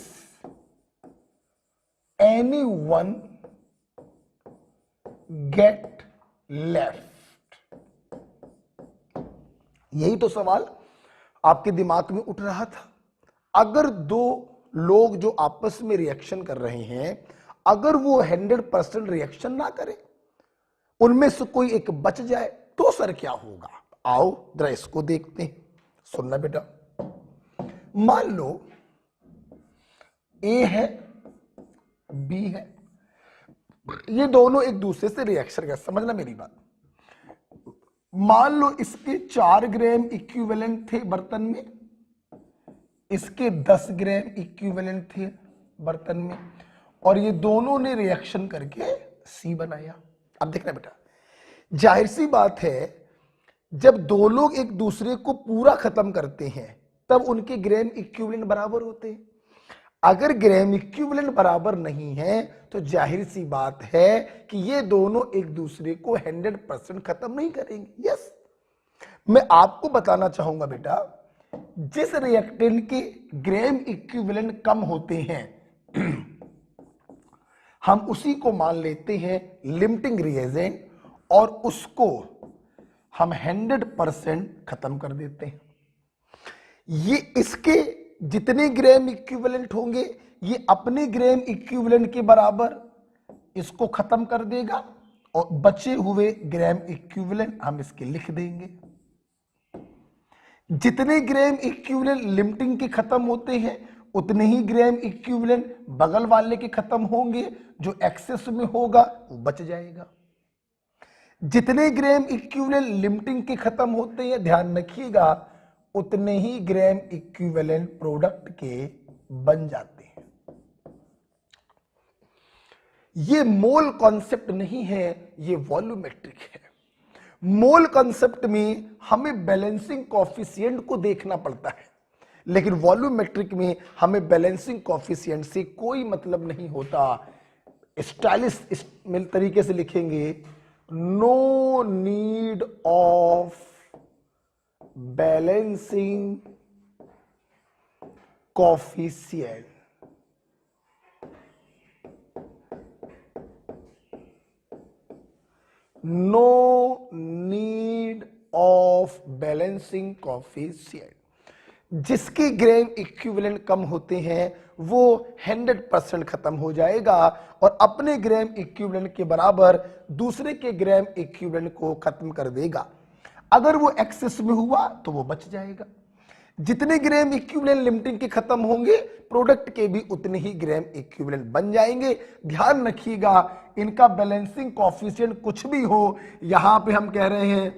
anyone get left। यही तो सवाल आपके दिमाग में उठ रहा था। अगर दो लोग जो आपस में रिएक्शन कर रहे हैं, अगर वो 100% रिएक्शन ना करे, उनमें से कोई एक बच जाए तो सर क्या होगा? आओ जरा इसको देखते हैं। सुनना बेटा, मान लो ए है, बी है, ये दोनों एक दूसरे से रिएक्शन कर, समझना मेरी बात। मान लो इसके 4 ग्राम इक्विवेलेंट थे बर्तन में, इसके 10 ग्राम इक्विवेलेंट थे बर्तन में, और ये दोनों ने रिएक्शन करके सी बनाया। अब देखना बेटा, जाहिर सी बात है जब दो लोग एक दूसरे को पूरा खत्म करते हैं तब उनके ग्राम इक्विवेलेंट बराबर होते हैं। अगर ग्राम इक्विवेलेंट बराबर नहीं है तो जाहिर सी बात है कि ये दोनों एक दूसरे को 100% खत्म नहीं करेंगे। यस, मैं आपको बताना चाहूंगा बेटा, जिस रिएक्टेंट के ग्राम इक्विवेलेंट कम होते हैं हम उसी को मान लेते हैं लिमिटिंग रिएजेंट और उसको हम 100% खत्म कर देते हैं। ये इसके जितने ग्राम इक्विवेलेंट होंगे ये अपने ग्राम इक्विवेलेंट के बराबर इसको खत्म कर देगा और बचे हुए ग्राम इक्विवेलेंट हम इसके लिख देंगे। जितने ग्राम इक्विवेलेंट लिमिटिंग के खत्म होते हैं उतने ही ग्राम इक्विवेलेंट बगल वाले के खत्म होंगे, जो एक्सेस में होगा वो बच जाएगा। जितने ग्राम इक्विवेलेंट लिमिटिंग के खत्म होते हैं, ध्यान रखिएगा, उतने ही ग्राम इक्विवेलेंट प्रोडक्ट के बन जाते हैं। ये मोल कॉन्सेप्ट नहीं है, ये वॉल्यूमेट्रिक है। मोल कॉन्सेप्ट में हमें बैलेंसिंग कॉफिशिएंट को देखना पड़ता है, लेकिन वॉल्यूमेट्रिक में हमें बैलेंसिंग कॉफिशिएंट से कोई मतलब नहीं होता। स्टाइलिश तरीके से लिखेंगे, no need of balancing coefficient। No need of balancing coefficient। जिसके ग्राम इक्विवेलेंट कम होते हैं वो 100% खत्म हो जाएगा और अपने ग्राम इक्विवेलेंट के बराबर दूसरे के ग्राम इक्विवेलेंट को खत्म कर देगा। अगर वो एक्सेस में हुआ तो वो बच जाएगा। जितने ग्राम इक्विवेलेंट लिमिटिंग के खत्म होंगे प्रोडक्ट के भी उतने ही ग्राम इक्विवेलेंट बन जाएंगे। ध्यान रखिएगा, इनका बैलेंसिंग कॉफिशिएंट कुछ भी हो, यहां पे हम कह रहे हैं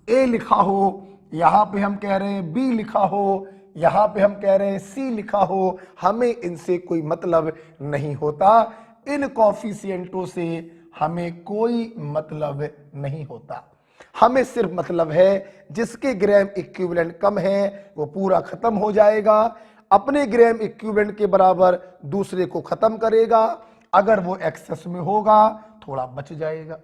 ए लिखा हो, यहां पे हम कह रहे हैं बी लिखा हो, यहां पे हम कह रहे हैं सी लिखा हो, हमें इनसे कोई मतलब नहीं होता। इन कॉफिशिएंटों से हमें कोई मतलब नहीं होता। हमें सिर्फ मतलब है जिसके ग्राम इक्विवेलेंट कम है वो पूरा खत्म हो जाएगा, अपने ग्राम इक्विवेलेंट के बराबर दूसरे को खत्म करेगा, अगर वो एक्सेस में होगा थोड़ा बच जाएगा।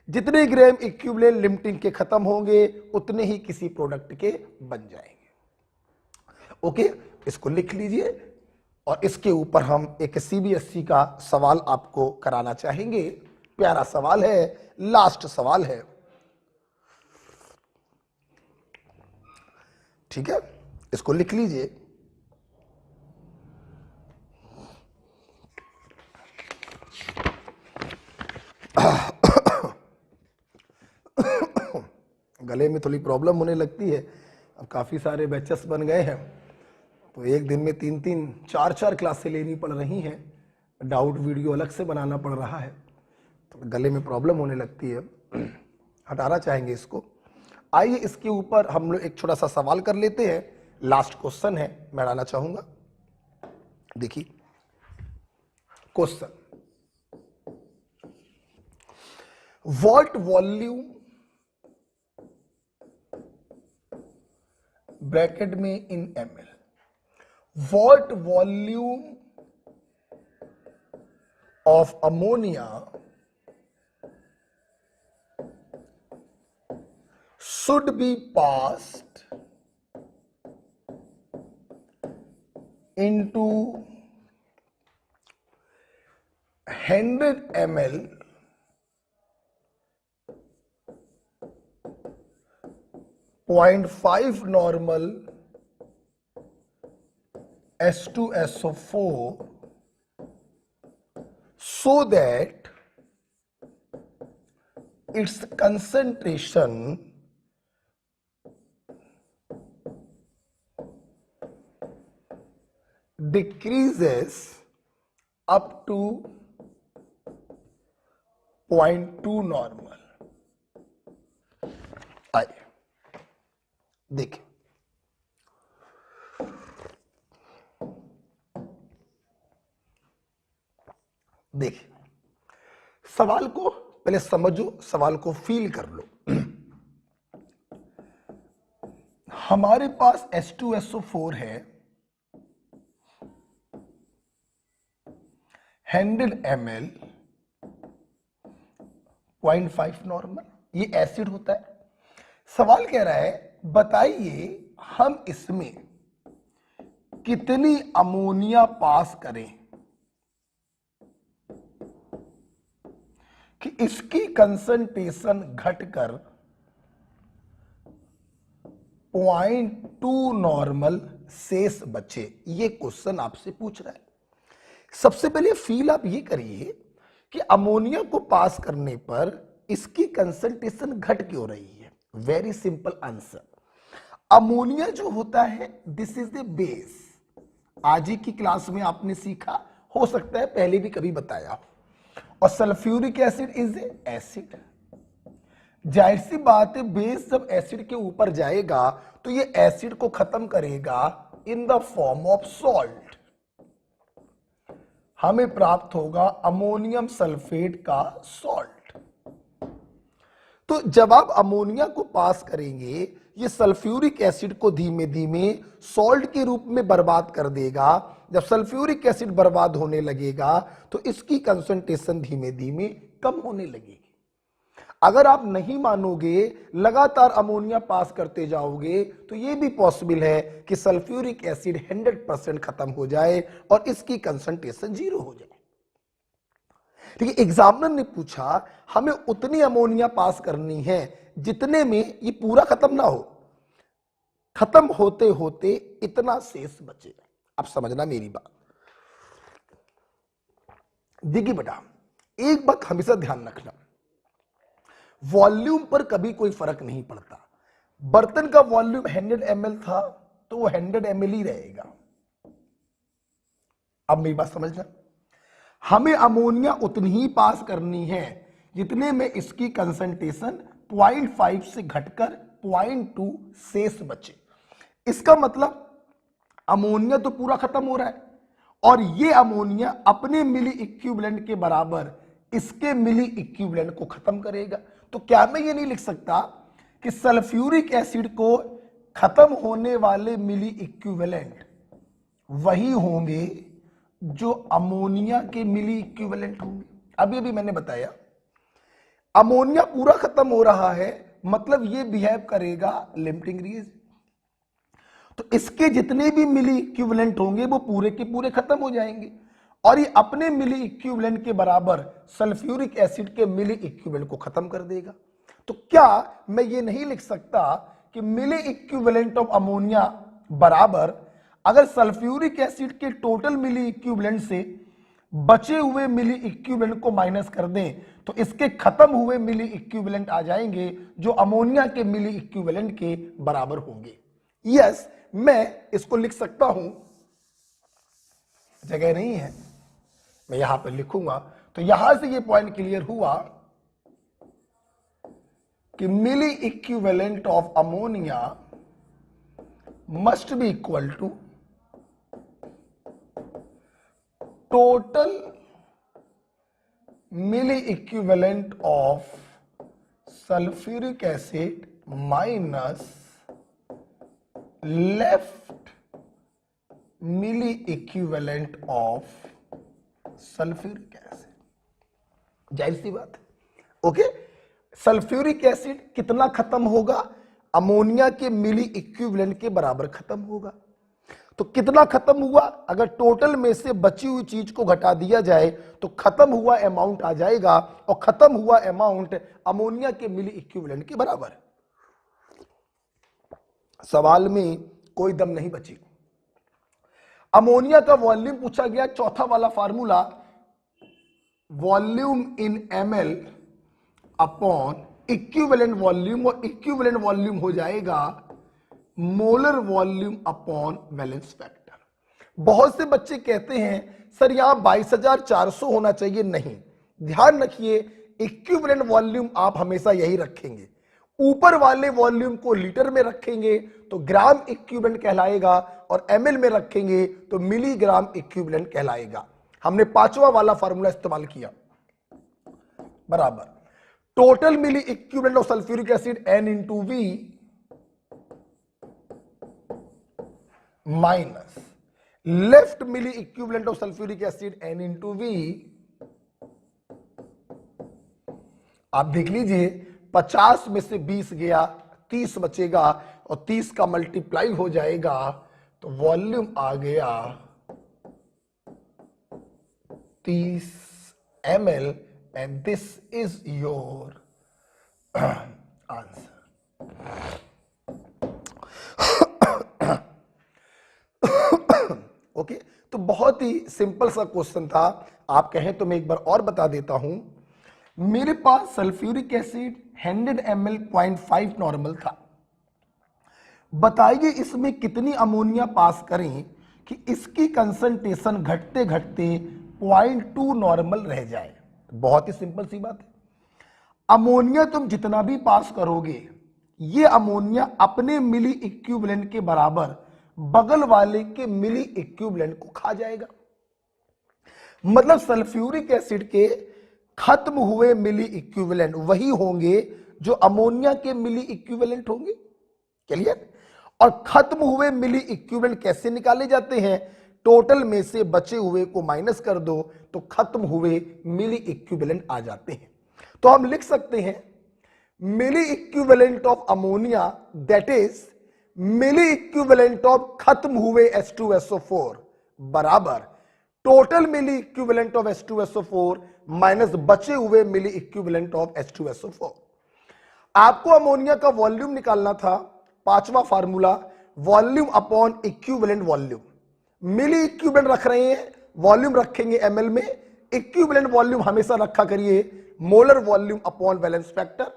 जितने ग्राम इक्विवेलेंट लिमिटिंग के खत्म होंगे उतने ही किसी प्रोडक्ट के बन जाएंगे। ओके, इसको लिख लीजिए। और इसके ऊपर हम एक सीबीएसई का सवाल आपको कराना चाहेंगे। प्यारा सवाल है, लास्ट सवाल है, ठीक है, इसको लिख लीजिए। गले में थोड़ी प्रॉब्लम होने लगती है, अब काफी सारे बैचेस बन गए हैं तो एक दिन में 3-3 4-4 क्लासें लेनी पड़ रही हैं, डाउट वीडियो अलग से बनाना पड़ रहा है, तो गले में प्रॉब्लम होने लगती है, हटाना चाहेंगे इसको। आइए इसके ऊपर हम लोग एक छोटा सा सवाल कर लेते हैं, लास्ट क्वेश्चन है, मैं हटाना चाहूंगा। देखिए क्वेश्चन, व्हाट वॉल्यूम, ब्रैकेट में इन ml, what volume of ammonia should be passed into 100 ml .5 normal H2SO4 so that its concentration decreases up to 0.2 normal. आइए देखिए, देखिए सवाल को पहले समझो, सवाल को फील कर लो। हमारे पास H2SO4 है 100 ml 0.5 नॉर्मल, ये एसिड होता है। सवाल कह रहा है बताइए हम इसमें कितनी अमोनिया पास करें कि इसकी कंसंट्रेशन घटकर 0.2 नॉर्मल शेष बचे। ये क्वेश्चन आपसे पूछ रहा है। सबसे पहले फील आप ये करिए कि अमोनिया को पास करने पर इसकी कंसंट्रेशन घट क्यों रही है। वेरी सिंपल आंसर, अमोनिया जो होता है दिस इज द बेस। आज ही की क्लास में आपने सीखा, हो सकता है पहले भी कभी बताया, और सल्फ्यूरिक एसिड इज एसिड। जाहिर सी बात है बेस जब एसिड के ऊपर जाएगा तो ये एसिड को खत्म करेगा in the form of salt. हमें प्राप्त होगा अमोनियम सल्फेट का सॉल्ट। तो जब आप अमोनिया को पास करेंगे ये सल्फ्यूरिक एसिड को धीमे धीमे सॉल्ट के रूप में बर्बाद कर देगा। जब सल्फ्यूरिक एसिड बर्बाद होने लगेगा तो इसकी कंसंट्रेशन धीमे धीमे कम होने लगेगी। अगर आप नहीं मानोगे, लगातार अमोनिया पास करते जाओगे तो यह भी पॉसिबल है कि सल्फ्यूरिक एसिड 100% खत्म हो जाए और इसकी कंसंट्रेशन 0 हो जाए। ठीक है, एग्जामिनर ने पूछा हमें उतनी अमोनिया पास करनी है जितने में ये पूरा खत्म ना हो, खत्म होते होते इतना शेष बचे। अब समझना मेरी बात। देखिए बेटा, एक बात हमेशा ध्यान रखना, वॉल्यूम पर कभी कोई फर्क नहीं पड़ता। बर्तन का वॉल्यूम 100 ml था तो वो 100 ml ही रहेगा। अब मेरी बात समझना, हमें अमोनिया उतनी ही पास करनी है जितने में इसकी कंसंट्रेशन 0.5 से घटकर 0.2 शेष बचे। इसका मतलब अमोनिया तो पूरा खत्म हो रहा है और ये अमोनिया अपने मिली इक्विवेलेंट के बराबर इसके मिली इक्विवेलेंट को खत्म करेगा। तो क्या मैं ये नहीं लिख सकता कि सल्फ्यूरिक एसिड को खत्म होने वाले मिली इक्विवेलेंट वही होंगे जो अमोनिया के मिली इक्विवेलेंट होंगे। अभी अभी मैंने बताया अमोनिया पूरा खत्म हो रहा है, मतलब ये बिहेव करेगा लिमिटिंग रिएजेंट। तो इसके जितने भी मिली इक्विवेलेंट होंगे वो पूरे के पूरे खत्म हो जाएंगे और ये अपने मिली इक्विवेलेंट के बराबर सल्फ्यूरिक एसिड के मिली इक्विवेलेंट को खत्म कर देगा। तो क्या मैं ये नहीं लिख सकता कि मिली इक्विवेलेंट ऑफ अमोनिया बराबर अगर सल्फ्यूरिक एसिड के टोटल मिली इक्विवेलेंट से बचे हुए मिली इक्विवेलेंट को माइनस कर दें तो इसके खत्म हुए मिली इक्विवेलेंट आ जाएंगे जो अमोनिया के मिली इक्विवेलेंट के बराबर होंगे। यस, मैं इसको लिख सकता हूं, जगह नहीं है, मैं यहां पर लिखूंगा। तो यहां से ये पॉइंट क्लियर हुआ कि milli equivalent of ammonia must be equal to total milli equivalent of sulphuric acid minus left milli equivalent of sulphuric acid. जाहिर सी बात है। ओके, सल्फ्यूरिक एसिड कितना खत्म होगा? अमोनिया के मिली इक्विवेलेंट के बराबर खत्म होगा। तो कितना खत्म हुआ? अगर टोटल में से बची हुई चीज को घटा दिया जाए तो खत्म हुआ अमाउंट आ जाएगा और खत्म हुआ अमाउंट अमोनिया के मिली इक्विवेलेंट के बराबर। सवाल में कोई दम नहीं बची। अमोनिया का वॉल्यूम पूछा गया, चौथा वाला फार्मूला वॉल्यूम इन ml अपॉन इक्विवेलेंट वॉल्यूम, और इक्विवेलेंट वॉल्यूम हो जाएगा molar volume upon valence factor. बहुत से बच्चे कहते हैं सर यहां 22,400 होना चाहिए। नहीं, ध्यान रखिए इक्विवेलेंट वॉल्यूम आप हमेशा यही रखेंगे, ऊपर वाले वॉल्यूम को लीटर में रखेंगे तो ग्राम इक्विवेलेंट कहलाएगा और ml में रखेंगे तो मिलीग्राम इक्विवेलेंट कहलाएगा। हमने पांचवा वाला फार्मूला इस्तेमाल किया, बराबर total milli equivalent of sulphuric acid N into V minus left milli equivalent of sulphuric acid N into V। आप देख लीजिए 50 में से 20 गया, 30 बचेगा और 30 का मल्टीप्लाई हो जाएगा तो वॉल्यूम आ गया 30 ml and this is your answer. Okay, तो बहुत ही सिंपल सा क्वेश्चन था। आप कहें तो मैं एक बार और बता देता हूं। मेरे पास सल्फ्यूरिक एसिड 100 ml 0.5 नॉर्मल था। बताइए इसमें कितनी अमोनिया पास करें कि इसकी कंसंट्रेशन घटते घटते 0.2 नॉर्मल रह जाए। बहुत ही सिंपल सी बात है। अमोनिया तुम जितना भी पास करोगे ये अमोनिया अपने मिली इक्विवेलेंट के बराबर बगल वाले के मिली इक्विवेलेंट को खा जाएगा। मतलब सल्फ्यूरिक एसिड के खत्म हुए मिली इक्विवेलेंट वही होंगे जो अमोनिया के मिली इक्विवेलेंट होंगे। क्लियर? और खत्म हुए मिली इक्विवेलेंट कैसे निकाले जाते हैं? टोटल में से बचे हुए को माइनस कर दो तो खत्म हुए मिली इक्विवेलेंट आ जाते हैं। तो हम लिख सकते हैं milli equivalent of ammonia that is milli equivalent of खत्म हुए H2SO4 बराबर total milli equivalent of H2SO4 minus बचे हुए मिली इक्विवेलेंट ऑफ H2SO4। आपको अमोनिया का वॉल्यूम निकालना था। पांचवा formula volume upon equivalent volume. Milli equivalent रख रहे हैं, वॉल्यूम रखेंगे ml में। इक्विवेलेंट वॉल्यूम हमेशा रखा करिए molar volume upon valence factor.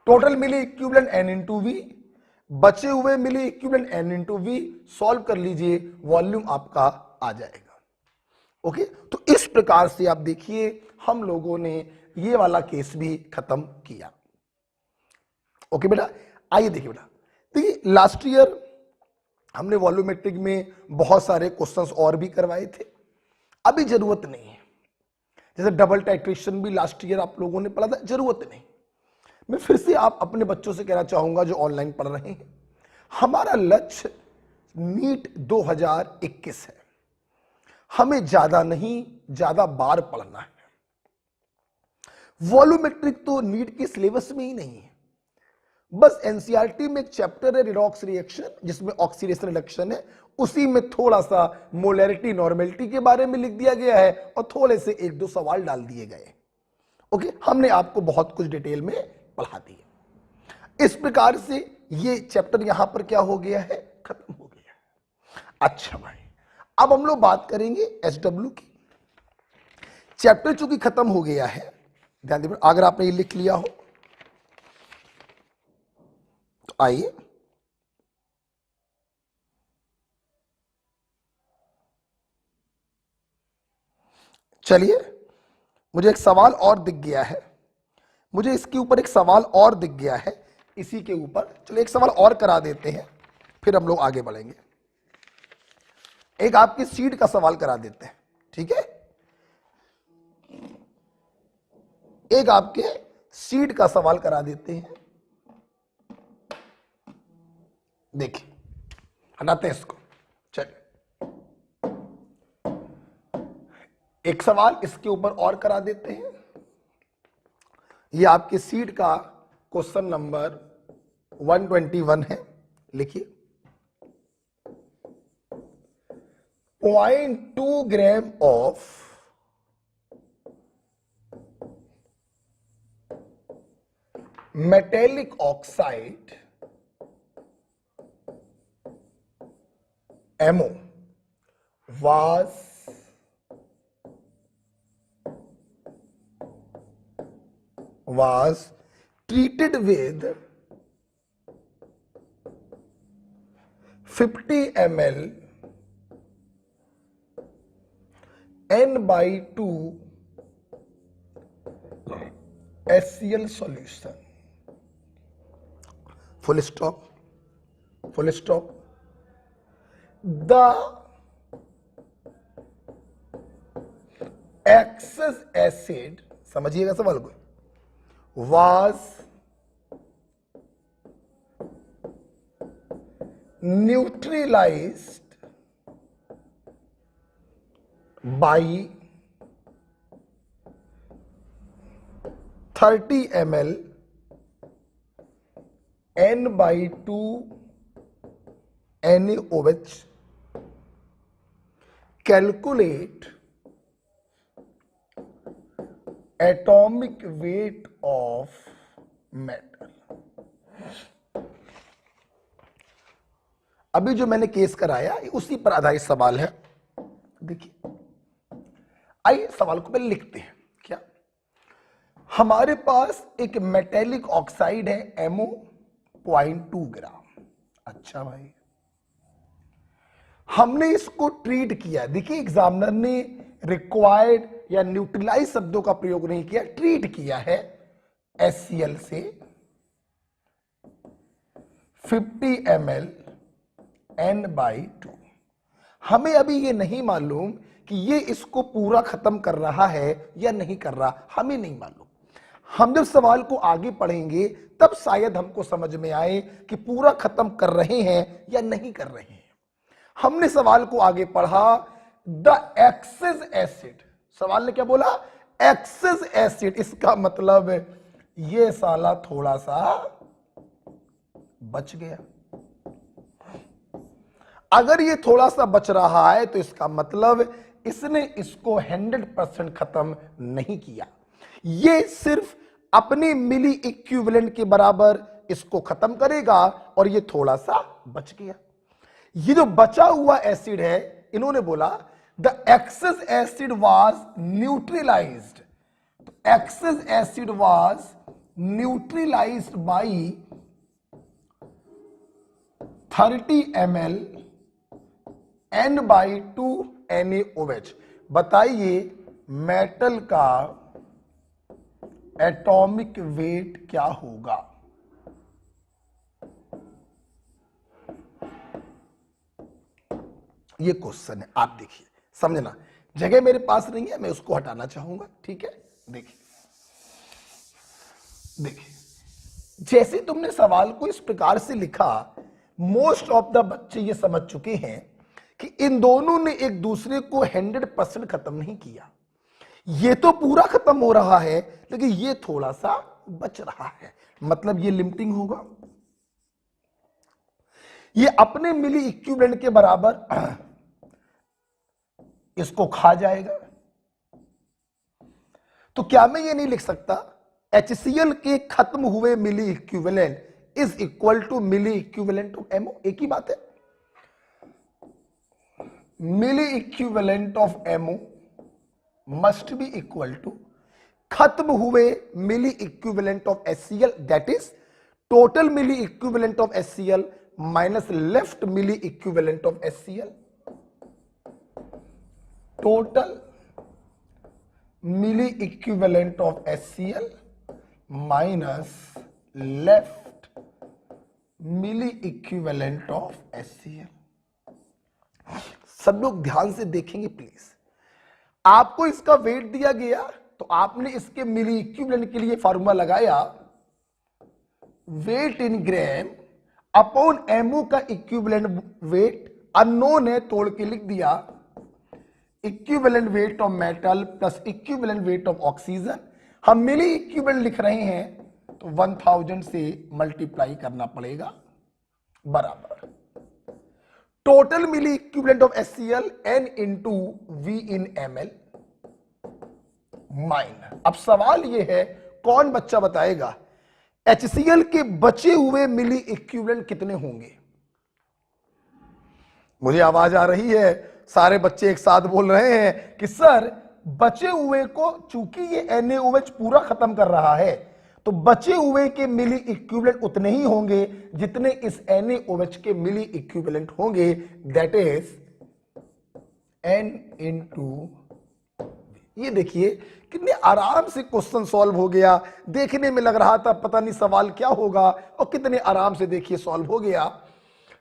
Total मिली इक्विवेलेंट N इंटू V, बचे हुए milli equivalent N into V। Solve कर लीजिए, वॉल्यूम आपका आ जाएगा। ओके, तो इस प्रकार से आप देखिए हम लोगों ने ये वाला केस भी खत्म किया। ओके बेटा, आइए देखिए बेटा, देखिए लास्ट ईयर हमने वॉल्यूमेट्रिक में बहुत सारे क्वेश्चंस और भी करवाए थे, अभी जरूरत नहीं है। जैसे डबल टाइट्रेशन भी लास्ट ईयर आप लोगों ने पढ़ा था, जरूरत नहीं। मैं फिर से आप अपने बच्चों से कहना चाहूंगा जो ऑनलाइन पढ़ रहे हैं, हमारा लक्ष्य नीट 2021 है, हमें ज्यादा नहीं ज्यादा बार पढ़ना है। वॉल्यूमेट्रिक तो नीट के सिलेबस में ही नहीं है, बस एनसीईआरटी में एक चैप्टर है रिडॉक्स रिएक्शन जिसमें ऑक्सीडेशन रिडक्शन है, उसी में थोड़ा सा मोलैरिटी नॉर्मेलिटी के बारे में लिख दिया गया है और थोड़े से एक दो सवाल डाल दिए गए। ओके, हमने आपको बहुत कुछ डिटेल में पढ़ा दिया। इस प्रकार से ये चैप्टर यहां पर क्या हो गया है, खत्म हो गया है। अच्छा भाई, अब हम लोग बात करेंगे एसडब्ल्यू की। चैप्टर चूंकि खत्म हो गया है, ध्यान दीजिए, अगर आपने ये लिख लिया हो तो आइए चलिए, मुझे एक सवाल और दिख गया है, मुझे इसके ऊपर एक सवाल और दिख गया है, इसी के ऊपर चलिए एक सवाल और करा देते हैं, फिर हम लोग आगे बढ़ेंगे। एक आपकी सीट का सवाल करा देते हैं, ठीक है, एक आपके सीट का सवाल करा देते हैं। देखिए, हटाते हैं इसको, चलिए एक सवाल इसके ऊपर और करा देते हैं। ये आपके सीट का क्वेश्चन नंबर 121 है, लिखिए 0.2 gram of metallic oxide MO was treated with 50 ml N/2 HCl solution. Full stop. Full stop. The excess acid, समझिएगा सवाल को, was neutralized by 30 ml N/2 NaOH. Calculate atomic weight of metal. अभी जो मैंने case कराया उसी पर आधारित सवाल है। देखिए, आइए सवाल को पहले लिखते हैं। क्या हमारे पास एक मेटेलिक ऑक्साइड है MO 0.2 ग्राम। अच्छा भाई, हमने इसको ट्रीट किया। देखिए, एग्जामिनर ने रिक्वायर्ड या न्यूट्रलाइज शब्दों का प्रयोग नहीं किया, ट्रीट किया है HCl से 50 ml N/2। हमें अभी ये नहीं मालूम कि ये इसको पूरा खत्म कर रहा है या नहीं कर रहा, हमें नहीं मालूम। हम जब सवाल को आगे पढ़ेंगे तब शायद हमको समझ में आए कि पूरा खत्म कर रहे हैं या नहीं कर रहे हैं। हमने सवाल को आगे पढ़ा, द एक्सेस एसिड, सवाल ने क्या बोला, एक्सेस एसिड, इसका मतलब ये साला थोड़ा सा बच गया। अगर ये थोड़ा सा बच रहा है तो इसका मतलब इसने इसको 100% खत्म नहीं किया, ये सिर्फ अपने मिली इक्विवेलेंट के बराबर इसको खत्म करेगा और ये थोड़ा सा बच गया। ये जो बचा हुआ एसिड है, इन्होंने बोला the excess acid was neutralised, excess acid was neutralised by 30 ml N/2 NaOH। बताइए मेटल का एटॉमिक वेट क्या होगा। ये क्वेश्चन है, आप देखिए समझना, जगह मेरे पास नहीं है, मैं उसको हटाना चाहूंगा, ठीक है। देखिए देखिए, जैसे तुमने सवाल को इस प्रकार से लिखा, मोस्ट ऑफ द बच्चे ये समझ चुके हैं कि इन दोनों ने एक दूसरे को 100% खत्म नहीं किया। ये तो पूरा खत्म हो रहा है, लेकिन ये थोड़ा सा बच रहा है, मतलब ये लिमिटिंग होगा। ये अपने मिली इक्विवेलेंट के बराबर इसको खा जाएगा। तो क्या मैं ये नहीं लिख सकता HCl के खत्म हुए milli equivalent is equal to milli equivalent of MO? एक ही बात है, milli equivalent of MO must be equal to खत्म हुए milli equivalent of HCl, that is total milli equivalent of HCl minus left milli equivalent of HCl। Total milli equivalent of HCl minus left milli equivalent of HCl। सब लोग ध्यान से देखेंगे please. आपको इसका wait दिया गया तो आपने इसके मिली इक्विवेलेंट के लिए फार्मूला लगाया, wait in gram upon MO का इक्विवेलेंट वेट अननोन है, तोड़ के लिख दिया equivalent weight of metal plus equivalent weight of oxygen. हम मिली इक्विवेलेंट लिख रहे हैं तो 1000 से मल्टीप्लाई करना पड़ेगा, बराबर total milli equivalent of HCl N into V in ml minus. अब सवाल यह है, कौन बच्चा बताएगा HCl के बचे हुए मिली इक्विवेलेंट कितने होंगे? मुझे आवाज आ रही है, सारे बच्चे एक साथ बोल रहे हैं कि सर बचे हुए को, चूंकि ये NaOH पूरा खत्म कर रहा है तो बचे हुए के मिली इक्विवेलेंट उतने ही होंगे जितने इस NaOH के मिली इक्विवेलेंट होंगे, दैट इज N इंटू। ये देखिए कितने आराम से क्वेश्चन सॉल्व हो गया। देखने में लग रहा था पता नहीं सवाल क्या होगा, और कितने आराम से देखिए सॉल्व हो गया।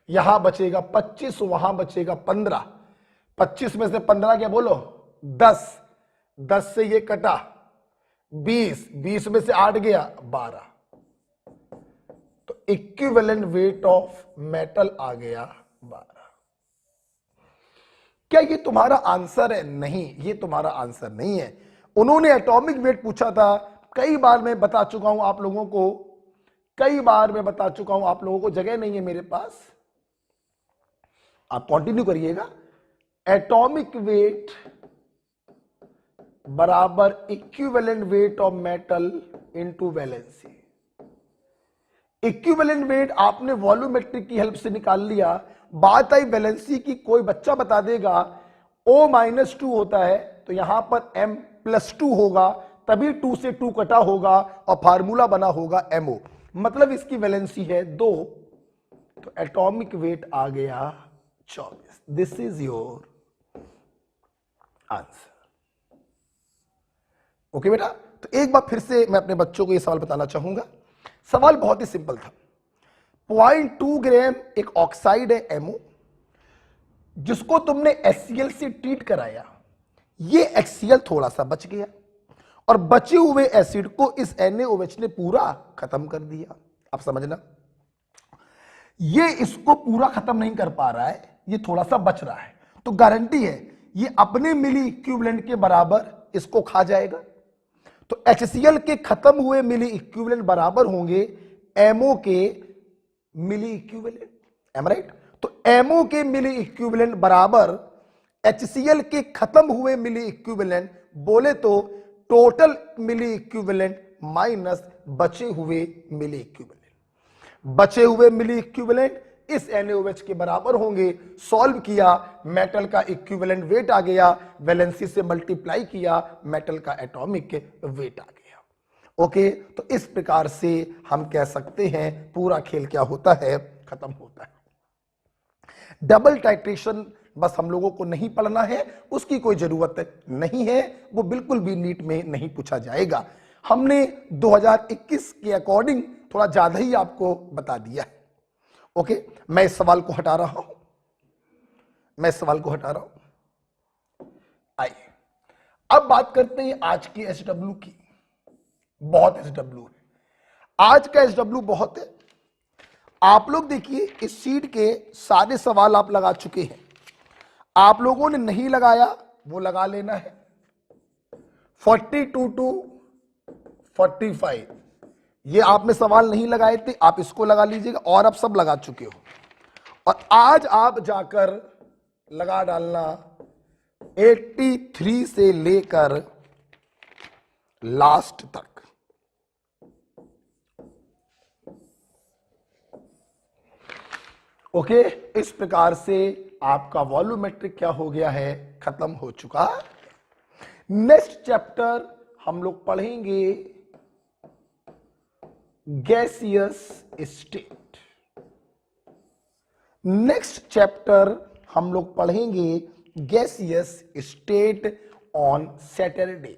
यहां बचेगा 25, वहां बचेगा 15। 25 में से 15 क्या बोलो 10, 10 से ये कटा 20, 20 में से 8 गया 12, तो इक्विवेलेंट वेट ऑफ मेटल आ गया 12। क्या ये तुम्हारा आंसर है? नहीं, ये तुम्हारा आंसर नहीं है। उन्होंने एटॉमिक वेट पूछा था, कई बार मैं बता चुका हूं आप लोगों को, कई बार मैं बता चुका हूं आप लोगों को, जगह नहीं है मेरे पास, आप कंटिन्यू करिएगा। एटॉमिक वेट बराबर equivalent weight of metal into valency. Equivalent weight आपने वॉल्यूमेट्रिक की हेल्प से निकाल लिया, बात आई वैलेंसी की, कोई बच्चा बता देगा O-2 होता है तो यहां पर M+2 होगा, तभी 2 से 2 कटा होगा और फार्मूला बना होगा MO, मतलब इसकी वैलेंसी है 2, तो एटॉमिक वेट आ गया 24। This is your answer. Okay बेटा, तो एक बार फिर से मैं अपने बच्चों को यह सवाल बताना चाहूंगा। सवाल बहुत ही सिंपल था। 0.2 ग्राम एक ऑक्साइड है MO, जिसको तुमने HCl से ट्रीट कराया, ये HCl थोड़ा सा बच गया और बचे हुए एसिड को इस NaOH ने पूरा खत्म कर दिया। आप समझना, ये इसको पूरा खत्म नहीं कर पा रहा है, ये थोड़ा सा बच रहा है, तो गारंटी है ये अपने मिली इक्विवेलेंट के बराबर इसको खा जाएगा। तो HCl के खत्म हुए मिली इक्विवेलेंट बराबर होंगे MO के मिली इक्विवेलेंट, एम राइट? तो MO के मिली इक्विवेलेंट बराबर HCl के खत्म हुए मिली इक्विवेलेंट, बोले तो टोटल मिली इक्विवेलेंट माइनस बचे हुए मिली इक्विवेलेंट। बचे हुए मिली इक्विवेलेंट इस NaOH के बराबर होंगे। सॉल्व किया, मेटल का इक्विवेलेंट वेट आ गया, वैलेंसी से मल्टीप्लाई किया, मेटल का एटॉमिक वेट आ गया। ओके, तो इस प्रकार से हम कह सकते हैं पूरा खेल क्या होता है, खत्म होता है। डबल टाइट्रेशन बस हम लोगों को नहीं पढ़ना है, उसकी कोई जरूरत नहीं है, वो बिल्कुल भी नीट में नहीं पूछा जाएगा। हमने 2021 के अकॉर्डिंग थोड़ा ज्यादा ही आपको बता दिया है। ओके, मैं इस सवाल को हटा रहा हूं। मैं इस सवाल को हटा रहा हूं। आइए अब बात करते हैं आज की SW की। बहुत SW है आज का, SW बहुत है। आप लोग देखिए इस शीट के सारे सवाल आप लगा चुके हैं। आप लोगों ने नहीं लगाया वो लगा लेना है। 42 to 45 ये आपने सवाल नहीं लगाए थे, आप इसको लगा लीजिएगा, और आप सब लगा चुके हो। और आज आप जाकर लगा डालना 83 से लेकर लास्ट तक। ओके, इस प्रकार से आपका वॉल्यूमेट्रिक क्या हो गया है, खत्म हो चुका है। नेक्स्ट चैप्टर हम लोग पढ़ेंगे गैसियस स्टेट। नेक्स्ट चैप्टर हम लोग पढ़ेंगे गैसियस स्टेट ऑन सैटरडे।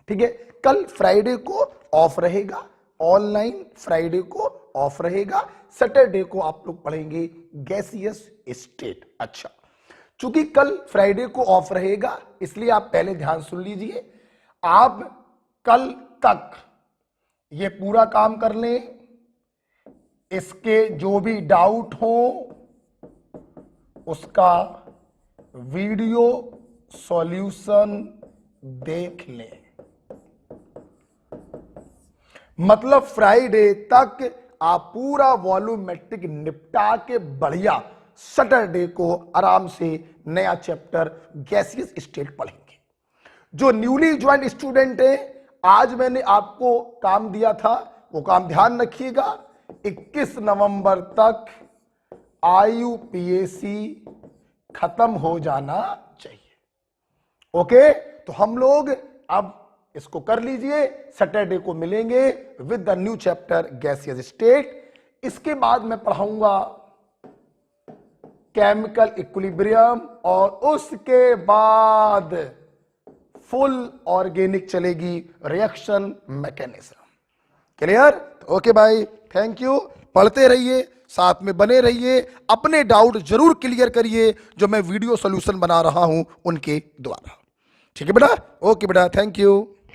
ठीक है, कल फ्राइडे को ऑफ रहेगा, ऑनलाइन फ्राइडे को ऑफ रहेगा, सैटरडे को आप लोग पढ़ेंगे गैसियस स्टेट। अच्छा, चूंकि कल फ्राइडे को ऑफ रहेगा इसलिए आप पहले ध्यान सुन लीजिए। आप कल तक ये पूरा काम कर लें, इसके जो भी डाउट हो उसका वीडियो सॉल्यूशन देख लें। मतलब फ्राइडे तक आप पूरा वॉल्यूमेट्रिक निपटा के बढ़िया सैटरडे को आराम से नया चैप्टर गैसियस स्टेट पढ़ेंगे। जो न्यूली ज्वाइन स्टूडेंट है, आज मैंने आपको काम दिया था, वो काम ध्यान रखिएगा। 21 नवंबर तक IUPAC खत्म हो जाना चाहिए। ओके, तो हम लोग अब इसको कर लीजिए, सैटरडे को मिलेंगे with the new chapter gaseous state. इसके बाद मैं पढ़ाऊंगा केमिकल इक्विलिब्रियम और उसके बाद फुल ऑर्गेनिक चलेगी, रिएक्शन मैकेनिज्म। क्लियर? ओके भाई, थैंक यू। पढ़ते रहिए, साथ में बने रहिए, अपने डाउट जरूर क्लियर करिए जो मैं वीडियो सॉल्यूशन बना रहा हूं उनके द्वारा। ठीक है बेटा? ओके बेटा, थैंक यू।